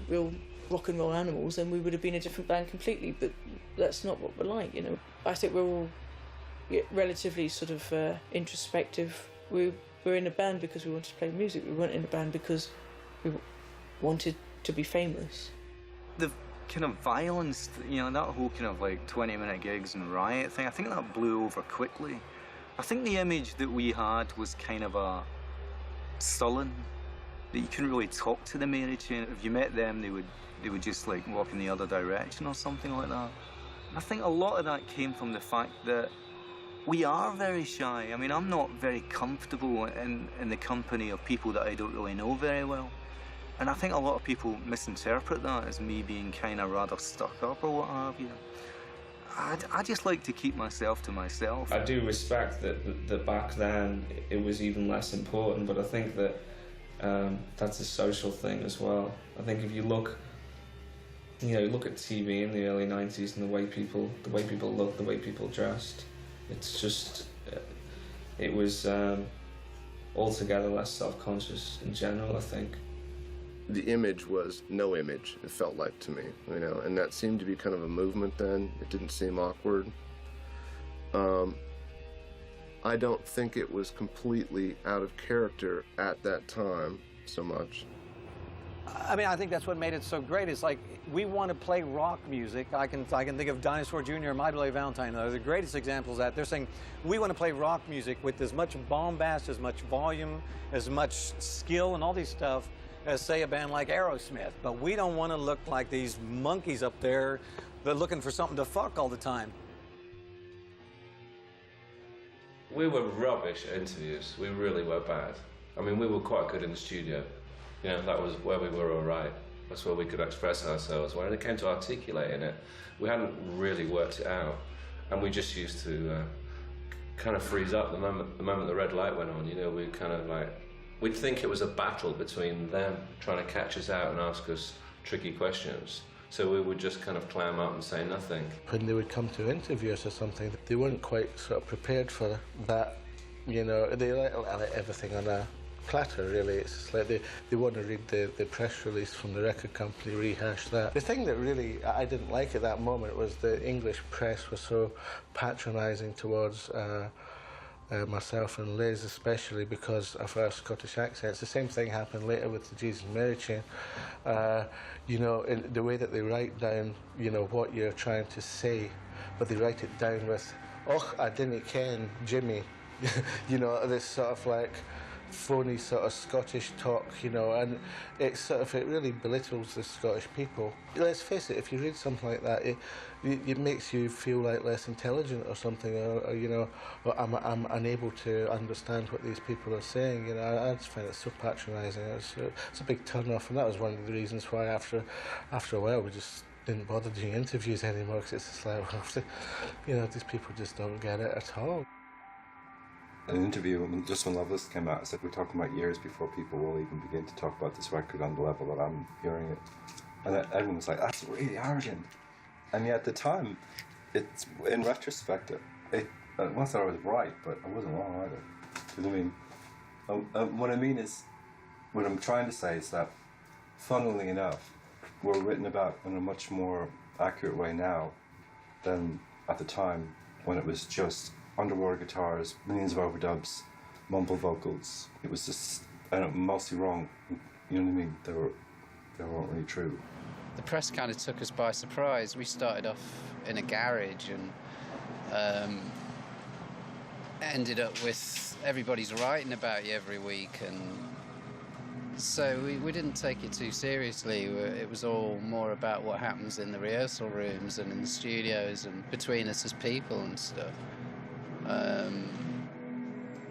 real rock and roll animals, then we would have been a different band completely, but that's not what we're like, I think we're all relatively sort of introspective. We were in a band because we wanted to play music. We weren't in a band because we wanted to be famous. The kind of violence, that whole kind of like 20-minute gigs and riot thing, I think that blew over quickly. I think the image that we had was kind of a sullen, that you couldn't really talk to the Mary Chain. If you met them, they would just like walk in the other direction or something like that. I think a lot of that came from the fact that we are very shy. I mean, I'm not very comfortable in the company of people that I don't really know very well. And I think a lot of people misinterpret that as me being kind of rather stuck up or what have you. I just like to keep myself to myself. I do respect that back then it was even less important, but I think that that's a social thing as well. I think if you look at TV in the early 90s and the way people looked, the way people dressed, it's just, it was altogether less self-conscious in general, I think. The image was no image, it felt like to me, and that seemed to be kind of a movement then. It didn't seem awkward. I don't think it was completely out of character at that time so much. I mean, I think that's what made it so great. It's like, we want to play rock music. I can think of Dinosaur Jr. and My Bloody Valentine. They're the greatest examples of that. They're saying, we want to play rock music with as much bombast, as much volume, as much skill and all these stuff as, say, a band like Aerosmith. But we don't want to look like these monkeys up there that are looking for something to fuck all the time. We were rubbish at interviews. We really were bad. I mean, we were quite good in the studio. That was where we were all right. That's where we could express ourselves. When it came to articulating it, we hadn't really worked it out. And we just used to kind of freeze up the moment the red light went on. We kind of like, we'd think it was a battle between them trying to catch us out and ask us tricky questions. So we would just kind of clam up and say nothing. When they would come to interview us or something, they weren't quite sort of prepared for that. They let everything on a platter, really. It's just like they want to read the press release from the record company, rehash that. The thing that really I didn't like at that moment was the English press was so patronising towards myself and Liz, especially because of our Scottish accents. The same thing happened later with the Jesus and Mary Chain. In the way that they write down, what you're trying to say, but they write it down with, "Och, I didn't ken Jimmy," this sort of like phony sort of Scottish talk, and it really belittles the Scottish people. Let's face it, if you read something like that, it makes you feel like less intelligent or something, or I'm unable to understand what these people are saying. I just find it so patronising. It's a big turn off, and that was one of the reasons why after a while we just didn't bother doing interviews anymore because it's just like, well, these people just don't get it at all. An interview just when Love List came out, it's like we're talking about years before people will even begin to talk about this record on the level that I'm hearing it. And everyone was like, that's really arrogant. And yet at the time, it's in retrospect, once I was right, but I wasn't wrong either. Do you know what I mean? What I mean is, what I'm trying to say is that, funnily enough, we're written about in a much more accurate way now than at the time when it was just underwater guitars, millions of overdubs, mumble vocals. It was just, mostly wrong. You know what I mean? They weren't really true. The press kind of took us by surprise. We started off in a garage and ended up with everybody's writing about you every week, and so we didn't take it too seriously. It was all more about what happens in the rehearsal rooms and in the studios and between us as people and stuff.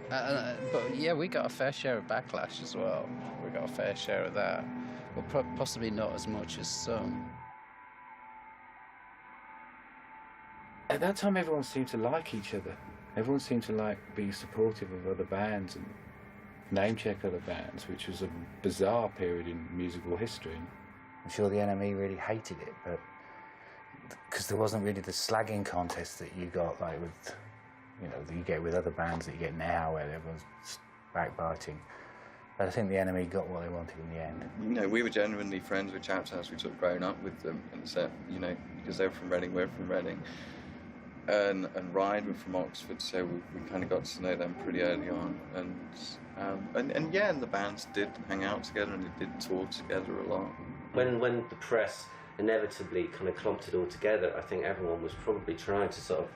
But yeah, we got a fair share of backlash as well. We got a fair share of that, but possibly not as much as some. At that time, everyone seemed to like each other. Everyone seemed to be supportive of other bands and name-check other bands, which was a bizarre period in musical history. I'm sure the NME really hated it, but because there wasn't really the slagging contest that you got with, that you get with other bands that you get now, where everyone's backbiting. But I think the NME got what they wanted in the end. We were genuinely friends with chaps as we sort of grown up with them, and so, because they're from Reading, we're from Reading. And Ride were from Oxford, so we kind of got to know them pretty early on. And the bands did hang out together and they did tour together a lot. When the press inevitably kind of clumped it all together, I think everyone was probably trying to sort of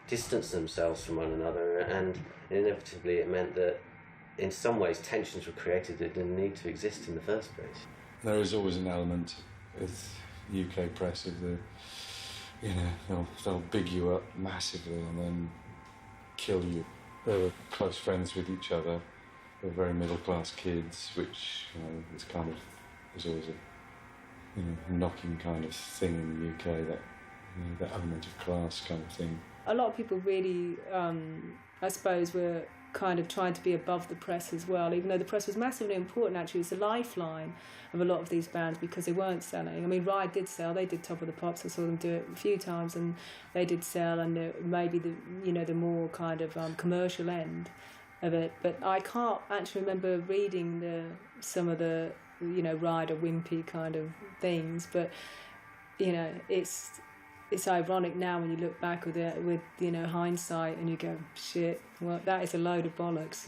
distance themselves from one another, and inevitably it meant that in some ways tensions were created that didn't need to exist in the first place. There is always an element with UK press of the, they'll big you up massively and then kill you. They were close friends with each other. They were very middle-class kids, which was always a knocking kind of thing in the UK, that element of class kind of thing. A lot of people really, I suppose, were kind of trying to be above the press as well, even though the press was massively important. Actually, it's a lifeline of a lot of these bands because they weren't selling. I mean, Ride did sell. They did Top of the Pops. I saw them do it a few times, and they did sell. And maybe the more kind of commercial end of it. But I can't actually remember reading some of the Ride or wimpy kind of things. But it's ironic now when you look back with hindsight and you go, shit, well, that is a load of bollocks,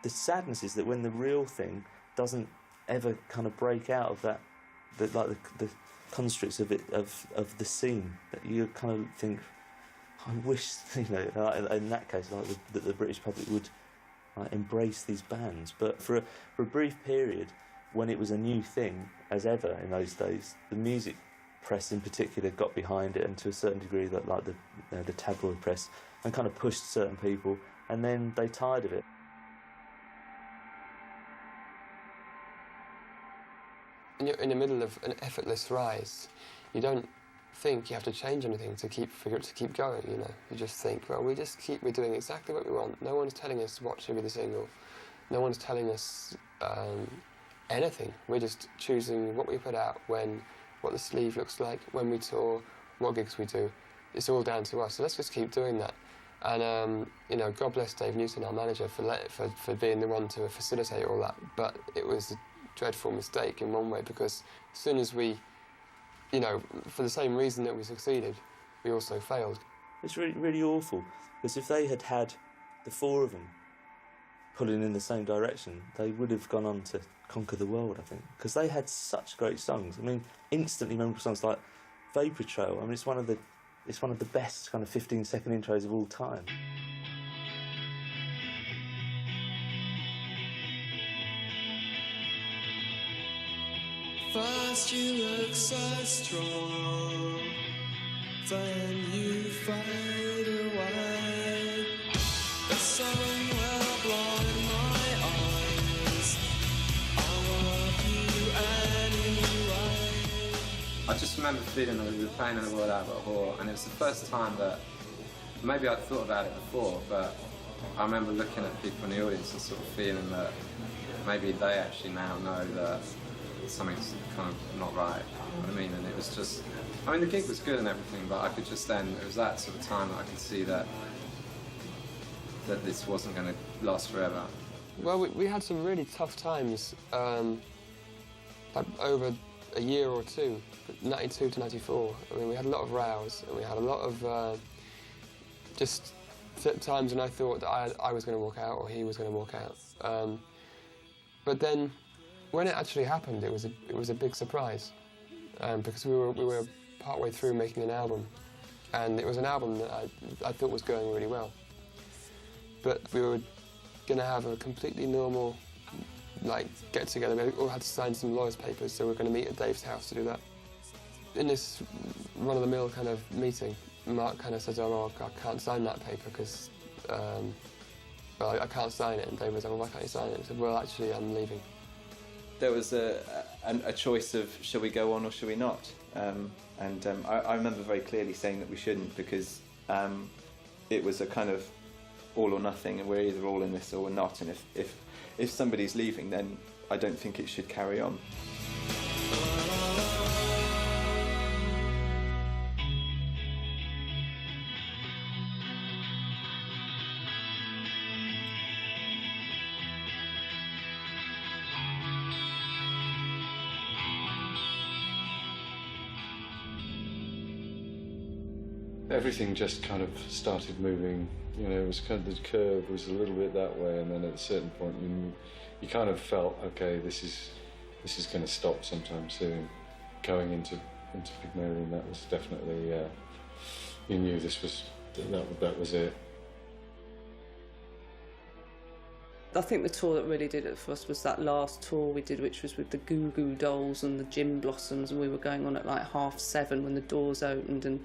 The sadness is that when the real thing doesn't ever kind of break out of that, the constructs of it, of the scene, that you kind of think, I wish, in that case, that the British public would embrace these bands. But for a brief period, when it was a new thing, as ever in those days, the music press in particular got behind it, and to a certain degree that the tabloid press, and kind of pushed certain people, and then they tired of it. When you're in the middle of an effortless rise, you don't think you have to change anything to keep going. You just think, well, we're doing exactly what we want. No one's telling us what should be the single. No one's telling us anything. We're just choosing what we put out, what the sleeve looks like, when we tour, what gigs we do. It's all down to us, so let's just keep doing that. And, God bless Dave Newton, our manager, for being the one to facilitate all that. But it was a dreadful mistake in one way, because as soon as we, for the same reason that we succeeded, we also failed. It's really, really awful, because if they had the four of them pulling in the same direction, they would have gone on to conquer the world, I think, because they had such great songs. I mean, instantly memorable songs like Vapor Trail. I mean, it's one of the best kind of 15-second intros of all time. First you look so strong, then you fade away. The sun will blind my eyes. I love you anyway. I just remember feeling that we were playing in the Royal Albert Hall, and it was the first time that, maybe I'd thought about it before, but I remember looking at people in the audience and sort of feeling that maybe they actually now know that something's kind of not right. You know what I mean? And it was just, I mean, the gig was good and everything, but I could just then, it was that sort of time that I could see that this wasn't going to last forever. Well, we had some really tough times, like over a year or two, 92 to 94. I mean, we had a lot of rows, and we had a lot of just times when I thought that I was going to walk out or he was going to walk out. But then, when it actually happened, it was a big surprise, because we were partway through making an album, and it was an album that I thought was going really well. But we were going to have a completely normal, like, get-together. We all had to sign some lawyers' papers, so we were going to meet at Dave's house to do that. In this run-of-the-mill kind of meeting, Mark kind of says, "Oh, I can't sign that paper because, well, I can't sign it." And Dave was like, "Well, why can't you sign it?" I said, "Well, actually, I'm leaving." There was a choice of shall we go on or shall we not, I remember very clearly saying that we shouldn't, because it was a kind of all or nothing, and we're either all in this or we're not, and if somebody's leaving, then I don't think it should carry on. Everything just kind of started moving. You know, it was kind of, the curve was a little bit that way, and then at a certain point you kind of felt, okay, this is going to stop sometime soon. Going into Pygmalion, that was definitely, you knew this was, that was it. I think the tour that really did it for us was that last tour we did, which was with the Goo Goo Dolls and the Gin Blossoms, and we were going on at like 7:30 when the doors opened, and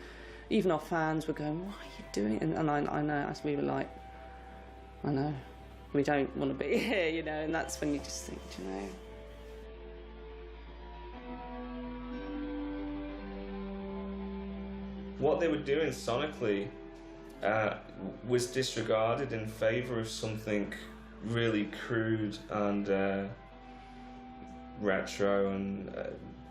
even our fans were going, "What are you doing?" And I know, as we were like, I know, we don't want to be here, you know, and that's when you just think, you know. What they were doing sonically was disregarded in favour of something really crude and retro and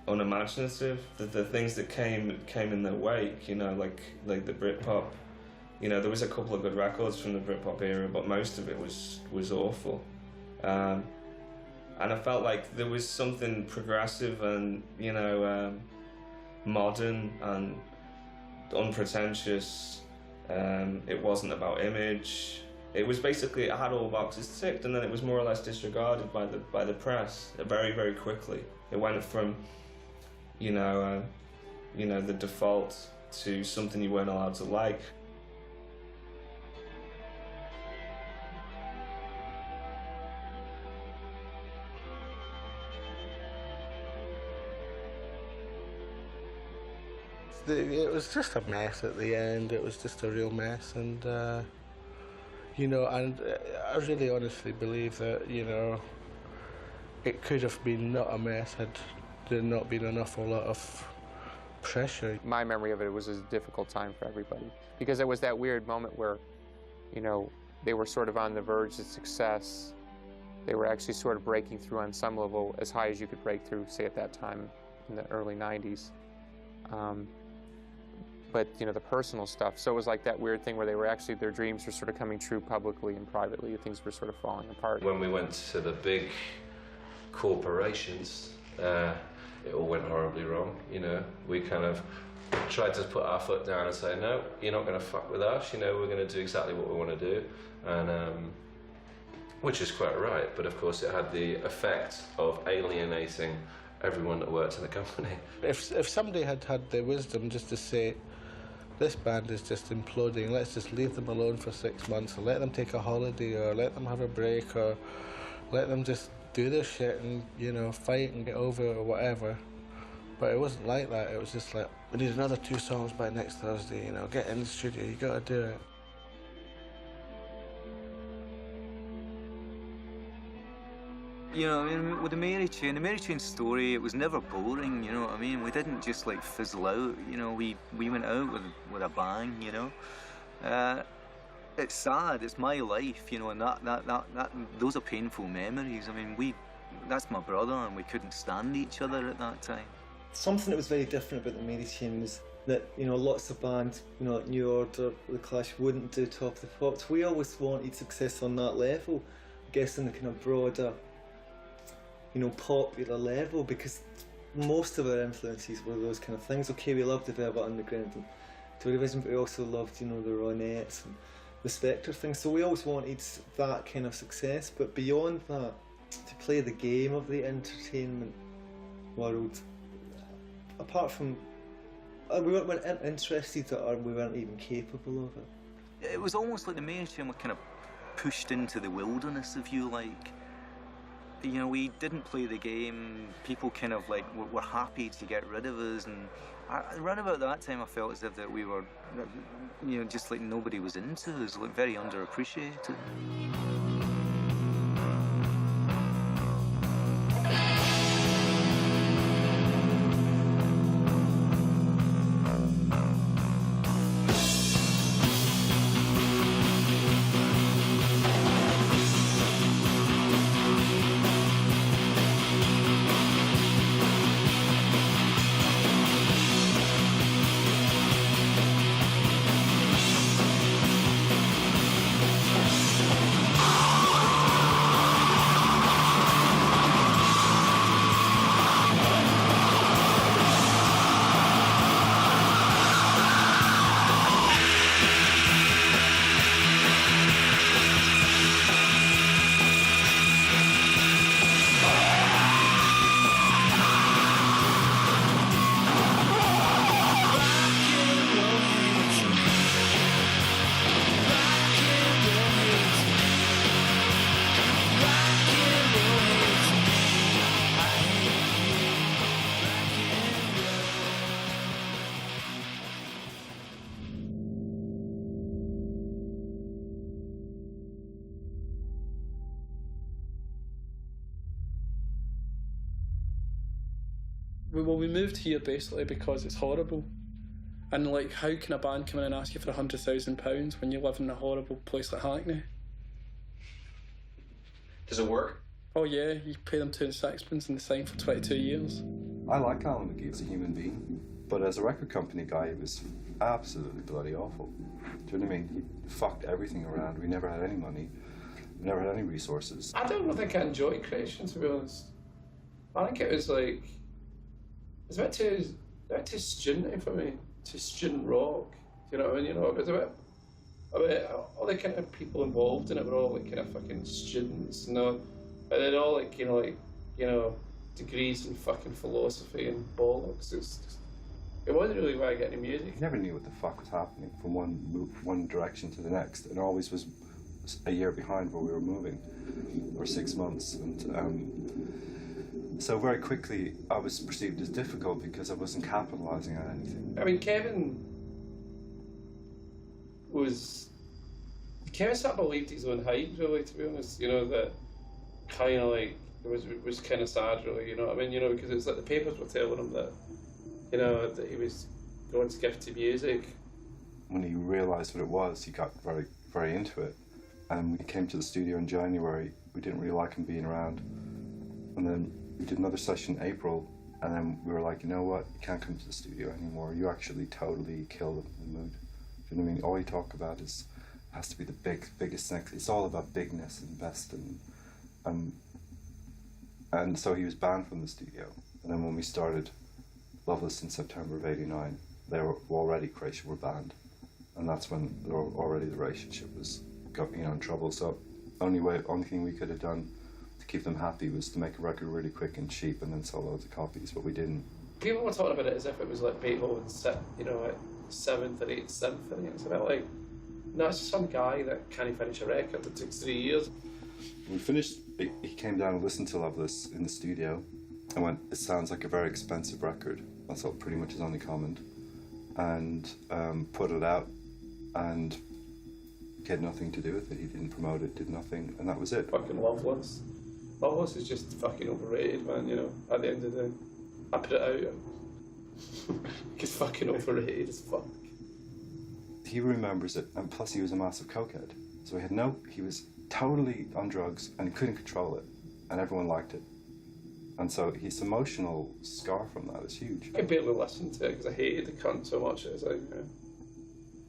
unimaginative. The things that came in their wake, you know, like the Britpop. You know, there was a couple of good records from the Britpop era, but most of it was awful. And I felt like there was something progressive and, you know, modern and unpretentious. It wasn't about image. It was basically, it had all boxes ticked, and then it was more or less disregarded by the press very, very quickly. It went from, you know, the default to something you weren't allowed to like. It was just a mess at the end. It was just a real mess, and you know, and I really honestly believe that, you know, it could have been not a mess had there not been an awful lot of pressure. My memory of it was a difficult time for everybody, because it was that weird moment where, you know, they were sort of on the verge of success. They were actually sort of breaking through on some level, as high as you could break through, say, at that time in the early 90s. But, you know, the personal stuff. So it was like that weird thing where they were actually, their dreams were sort of coming true publicly and privately. Things were sort of falling apart. When we went to the big corporations, it all went horribly wrong, you know. We kind of tried to put our foot down and say, no, you're not going to fuck with us, you know, we're going to do exactly what we want to do. And which is quite right, but of course it had the effect of alienating everyone that worked in the company. If somebody had had the wisdom just to say, this band is just imploding, let's just leave them alone for 6 months, or let them take a holiday, or let them have a break, or let them just do their shit and, you know, fight and get over it or whatever. But it wasn't like that. It was just like, we need another 2 songs by next Thursday, you know, get in the studio, you gotta do it. You know, I mean, with the Mary Chain story, it was never boring, you know what I mean? We didn't just like fizzle out, you know, we went out with a bang, you know? It's sad, it's my life, you know, and those are painful memories. I mean, that's my brother, and we couldn't stand each other at that time. Something that was very different about the Mary Chain was that, you know, lots of bands, you know, like New Order, The Clash, wouldn't do Top of the Pops. We always wanted success on that level, I guess on the kind of broader, you know, popular level, because most of our influences were those kind of things. Okay, we loved the Velvet Underground and Television, but we also loved, you know, the Ronettes and the Spectre thing. So we always wanted that kind of success, but beyond that, to play the game of the entertainment world, apart from, we weren't interested or we weren't even capable of it. It was almost like the Mary Chain were kind of pushed into the wilderness, if you like. You know, we didn't play the game. People kind of like were happy to get rid of us, and around about that time I felt as if that we were, you know, just like nobody was into us, like very underappreciated. Well, we moved here basically because it's horrible. And like, how can a band come in and ask you for £100,000 when you live in a horrible place like Hackney? Does it work? Oh yeah, you pay them 2 and sixpence and they sign for 22 years. I like Alan McGee as a human being, but as a record company guy, he was absolutely bloody awful. Do you know what I mean? He fucked everything around. We never had any money. We never had any resources. I don't think I enjoyed Creation, to be honest. I think it was like, it's a bit too studenty for me, too student rock. You know what I mean? You know, it was a bit all the kind of people involved in it were all like kind of fucking students, you know, and then all like you know degrees in fucking philosophy and bollocks. It wasn't really where I get into music. You never knew what the fuck was happening from one direction to the next, and always was a year behind where we were moving, or 6 months, and. So very quickly, I was perceived as difficult because I wasn't capitalising on anything. I mean, Kevin sort of believed his own hype, really, to be honest. You know, that kind of like, it was kind of sad, really, you know what I mean? You know, because it's like the papers were telling him that, you know, that he was God's gift to music. When he realised what it was, he got very, very into it. And we came to the studio in January. We didn't really like him being around. And then we did another session in April, and then we were like, you know what, you can't come to the studio anymore. You actually totally kill the mood. Do you know what I mean? All you talk about has to be the biggest thing. It's all about bigness and best, and so he was banned from the studio. And then when we started Loveless in September of '89, they were already Creation were banned, and that's when already the relationship was in trouble. So only thing we could have done to keep them happy was to make a record really quick and cheap and then sell loads of copies, but we didn't. People were talking about it as if it was like Beethoven's, you know, like 7th or 8th symphony. It's about like, no, it's just some guy that can't finish a record that took 3 years. When we finished, he came down and listened to Loveless in the studio and went, it sounds like a very expensive record. That's all pretty much his only comment. And put it out, and he had nothing to do with it. He didn't promote it, did nothing, and that was it. Fucking Loveless. Loveless is just fucking overrated, man, you know, at the end of the day. I put it out. It's fucking overrated as fuck. He remembers it, and plus he was a massive cokehead. So he was totally on drugs and he couldn't control it, and everyone liked it. And so his emotional scar from that is huge. I barely listened to it because I hated the cunt so much at the time.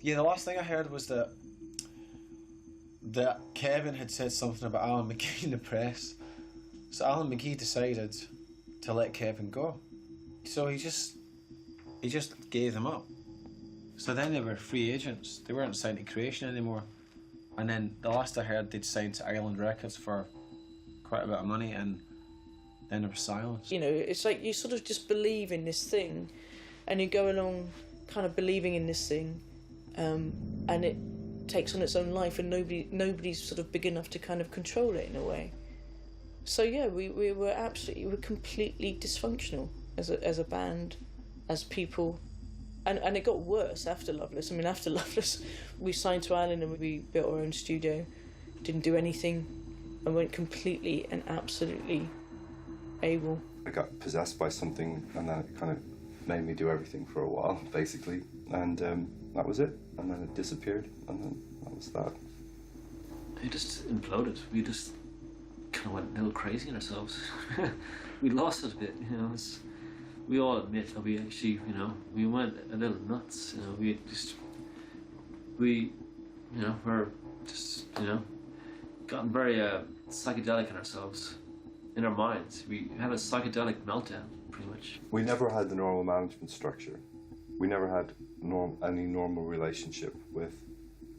Yeah, the last thing I heard was that Kevin had said something about Alan McGee in the press. So Alan McGee decided to let Kevin go. So he just gave them up. So then they were free agents. They weren't signed to Creation anymore. And then the last I heard, they'd signed to Island Records for quite a bit of money, and then there was silence. You know, it's like you sort of just believe in this thing, and you go along kind of believing in this thing, and it takes on its own life, and nobody's sort of big enough to kind of control it in a way. So yeah, we were completely dysfunctional as a band, as people. And it got worse after Loveless. I mean, after Loveless, we signed to Island and we built our own studio, didn't do anything, and went completely and absolutely AWOL. I got possessed by something, and then it kind of made me do everything for a while, basically. And that was it. And then it disappeared, and then that was that. It just imploded. We just kind of went a little crazy in ourselves. We lost it a bit, you know. We all admit that we actually, you know, we went a little nuts. You know, we're just, you know, gotten very psychedelic in ourselves, in our minds. We had a psychedelic meltdown, pretty much. We never had the normal management structure. We never had any normal relationship with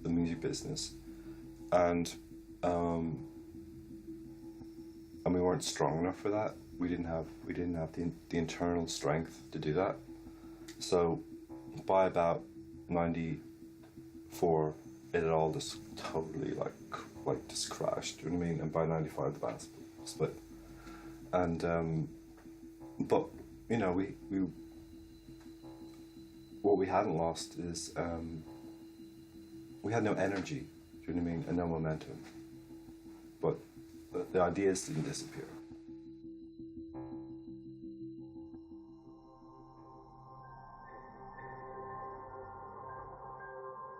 the music business, and we weren't strong enough for that. We didn't have the internal strength to do that. So by about 94, it had all just totally like just crashed. You know what I mean? And by 95, the band split. And but you know, we what we hadn't lost is we had no energy. Do you know what I mean? And no momentum. But the ideas didn't disappear.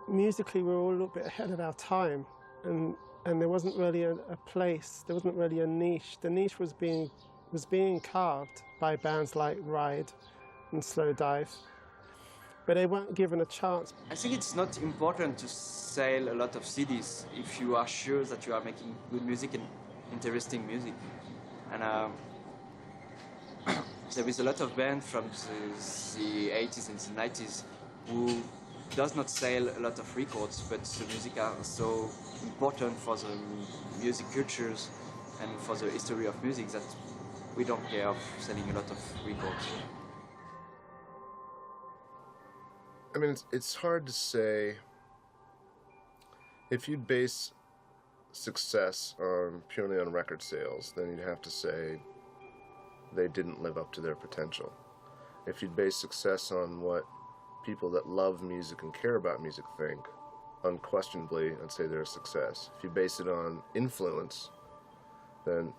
Musically, we were all a little bit ahead of our time, and there wasn't really a place. There wasn't really a niche. The niche was being carved by bands like Ride and Slow Dive, but they weren't given a chance. I think it's not important to sell a lot of CDs if you are sure that you are making good music and interesting music. And there is a lot of bands from the 80s and the 90s who does not sell a lot of records, but the music are so important for the music cultures and for the history of music that we don't care of selling a lot of records. I mean, it's hard to say. If you'd base success purely on record sales, then you'd have to say they didn't live up to their potential. If you'd base success on what people that love music and care about music think, unquestionably, I'd say they're a success. If you base it on influence, then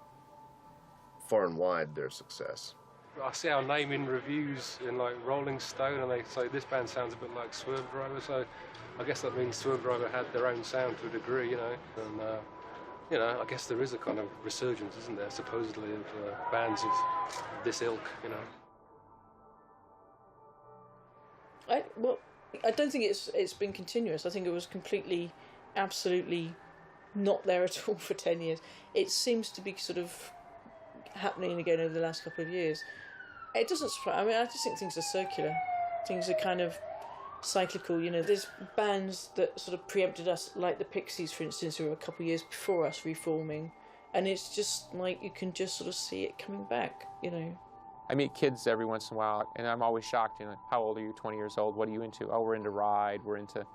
far and wide they're a success. I see our name in reviews in like Rolling Stone, and they say this band sounds a bit like Swerve Driver, so I guess that means Swerve Driver had their own sound to a degree, you know. And you know, I guess there is a kind of resurgence, isn't there, supposedly, of bands of this ilk, you know. I don't think it's been continuous. I think it was completely, absolutely not there at all for 10 years. It seems to be sort of happening again over the last couple of years. It doesn't surprise. I mean, I just think things are circular. Things are kind of cyclical. You know, there's bands that sort of preempted us, like the Pixies, for instance, who were a couple of years before us reforming, and it's just like you can just sort of see it coming back. You know. I meet kids every once in a while, and I'm always shocked, you know, how old are you, 20 years old, what are you into? Oh, we're into Ride, we're into,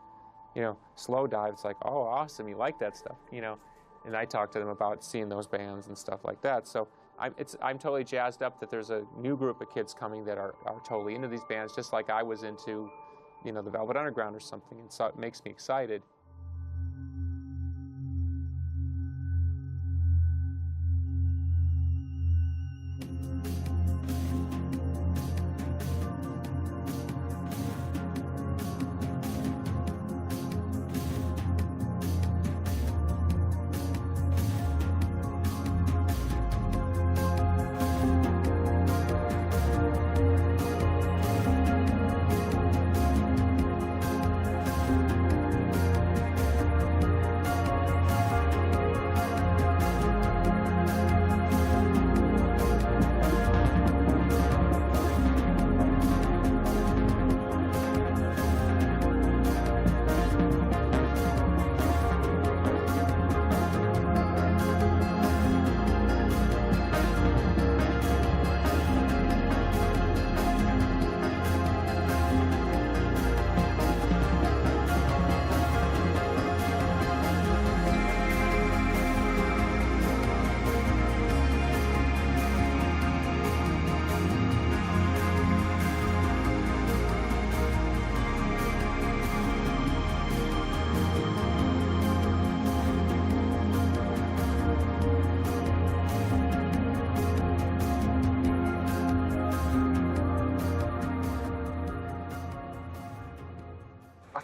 you know, Slow Dive. It's like, oh, awesome, you like that stuff, you know. And I talk to them about seeing those bands and stuff like that. So I'm totally jazzed up that there's a new group of kids coming that are totally into these bands, just like I was into, you know, the Velvet Underground or something, and so it makes me excited.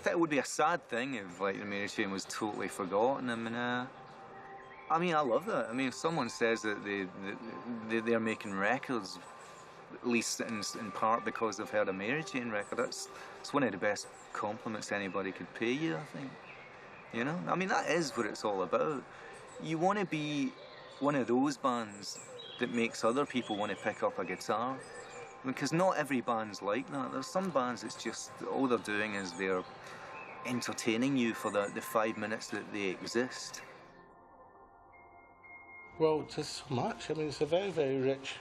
think it would be a sad thing if like the Mary Chain was totally forgotten. I mean, I love that. I mean, if someone says that they're making records, at least in part because they've heard a Mary Chain record, it's one of the best compliments anybody could pay you, I think. You know? I mean, that is what it's all about. You want to be one of those bands that makes other people want to pick up a guitar. Because not every band's like that. There's some bands that's just, all they're doing is they're entertaining you for the 5 minutes that they exist. Well, there's so much. I mean, it's a very, very rich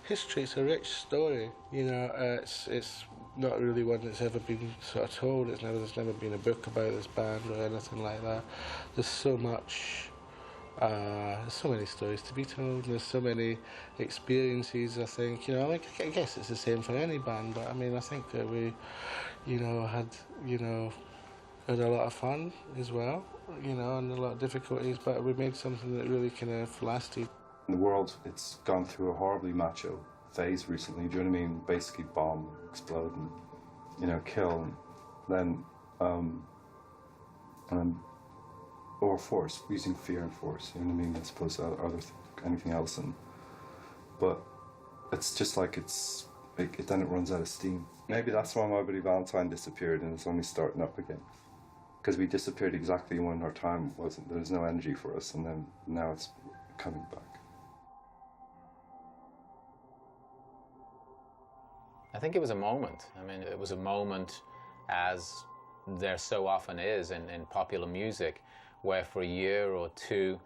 history. It's a rich story. You know, it's not really one that's ever been sort of told. There's never been a book about this band or anything like that. There's so much. There's so many stories to be told. There's so many experiences. I think, you know, I guess it's the same for any band. But I mean, I think that we, you know, had a lot of fun as well, you know, and a lot of difficulties, but we made something that really kind of lasted. The world, it's gone through a horribly macho phase recently, do you know what I mean? Basically bomb, explode, and, you know, kill, and then, or force, using fear and force, you know what I mean, as opposed to anything else, but it's just like then it runs out of steam. Maybe that's why My Bloody Valentine disappeared and it's only starting up again. Because we disappeared exactly when our time wasn't. There was no energy for us, and then now it's coming back. I think it was a moment. I mean, it was a moment, as there so often is in popular music, where for a year or two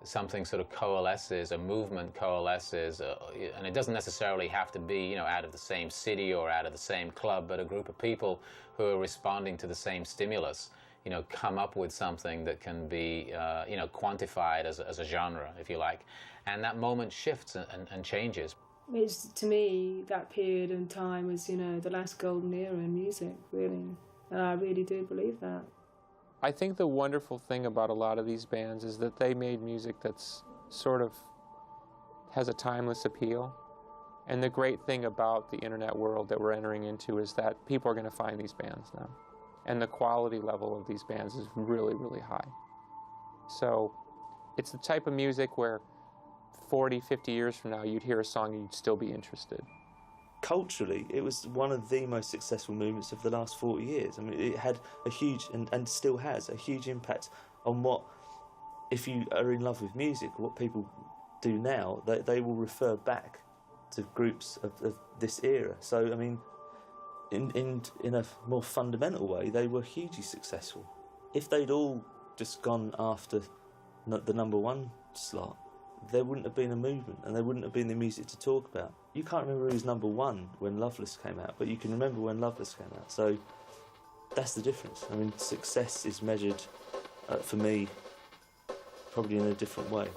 something sort of coalesces, a movement coalesces, and it doesn't necessarily have to be, you know, out of the same city or out of the same club, but a group of people who are responding to the same stimulus, you know, come up with something that can be, you know, quantified as a genre, if you like. And that moment shifts and changes. It's, to me, that period in time was, you know, the last golden era in music, really. And I really do believe that. I think the wonderful thing about a lot of these bands is that they made music that's sort of has a timeless appeal. And the great thing about the internet world that we're entering into is that people are going to find these bands now. And the quality level of these bands is really, really high. So it's the type of music where 40, 50 years from now, you'd hear a song and you'd still be interested. Culturally, it was one of the most successful movements of the last 40 years. I mean, it had a huge, and still has, a huge impact on what, if you are in love with music, what people do now, they will refer back to groups of this era. So, I mean, in a more fundamental way, they were hugely successful. If they'd all just gone after the #1 slot, there wouldn't have been a movement and there wouldn't have been the music to talk about. You can't remember who was #1 when Loveless came out, but you can remember when Loveless came out. So that's the difference. I mean, success is measured, for me, probably in a different way.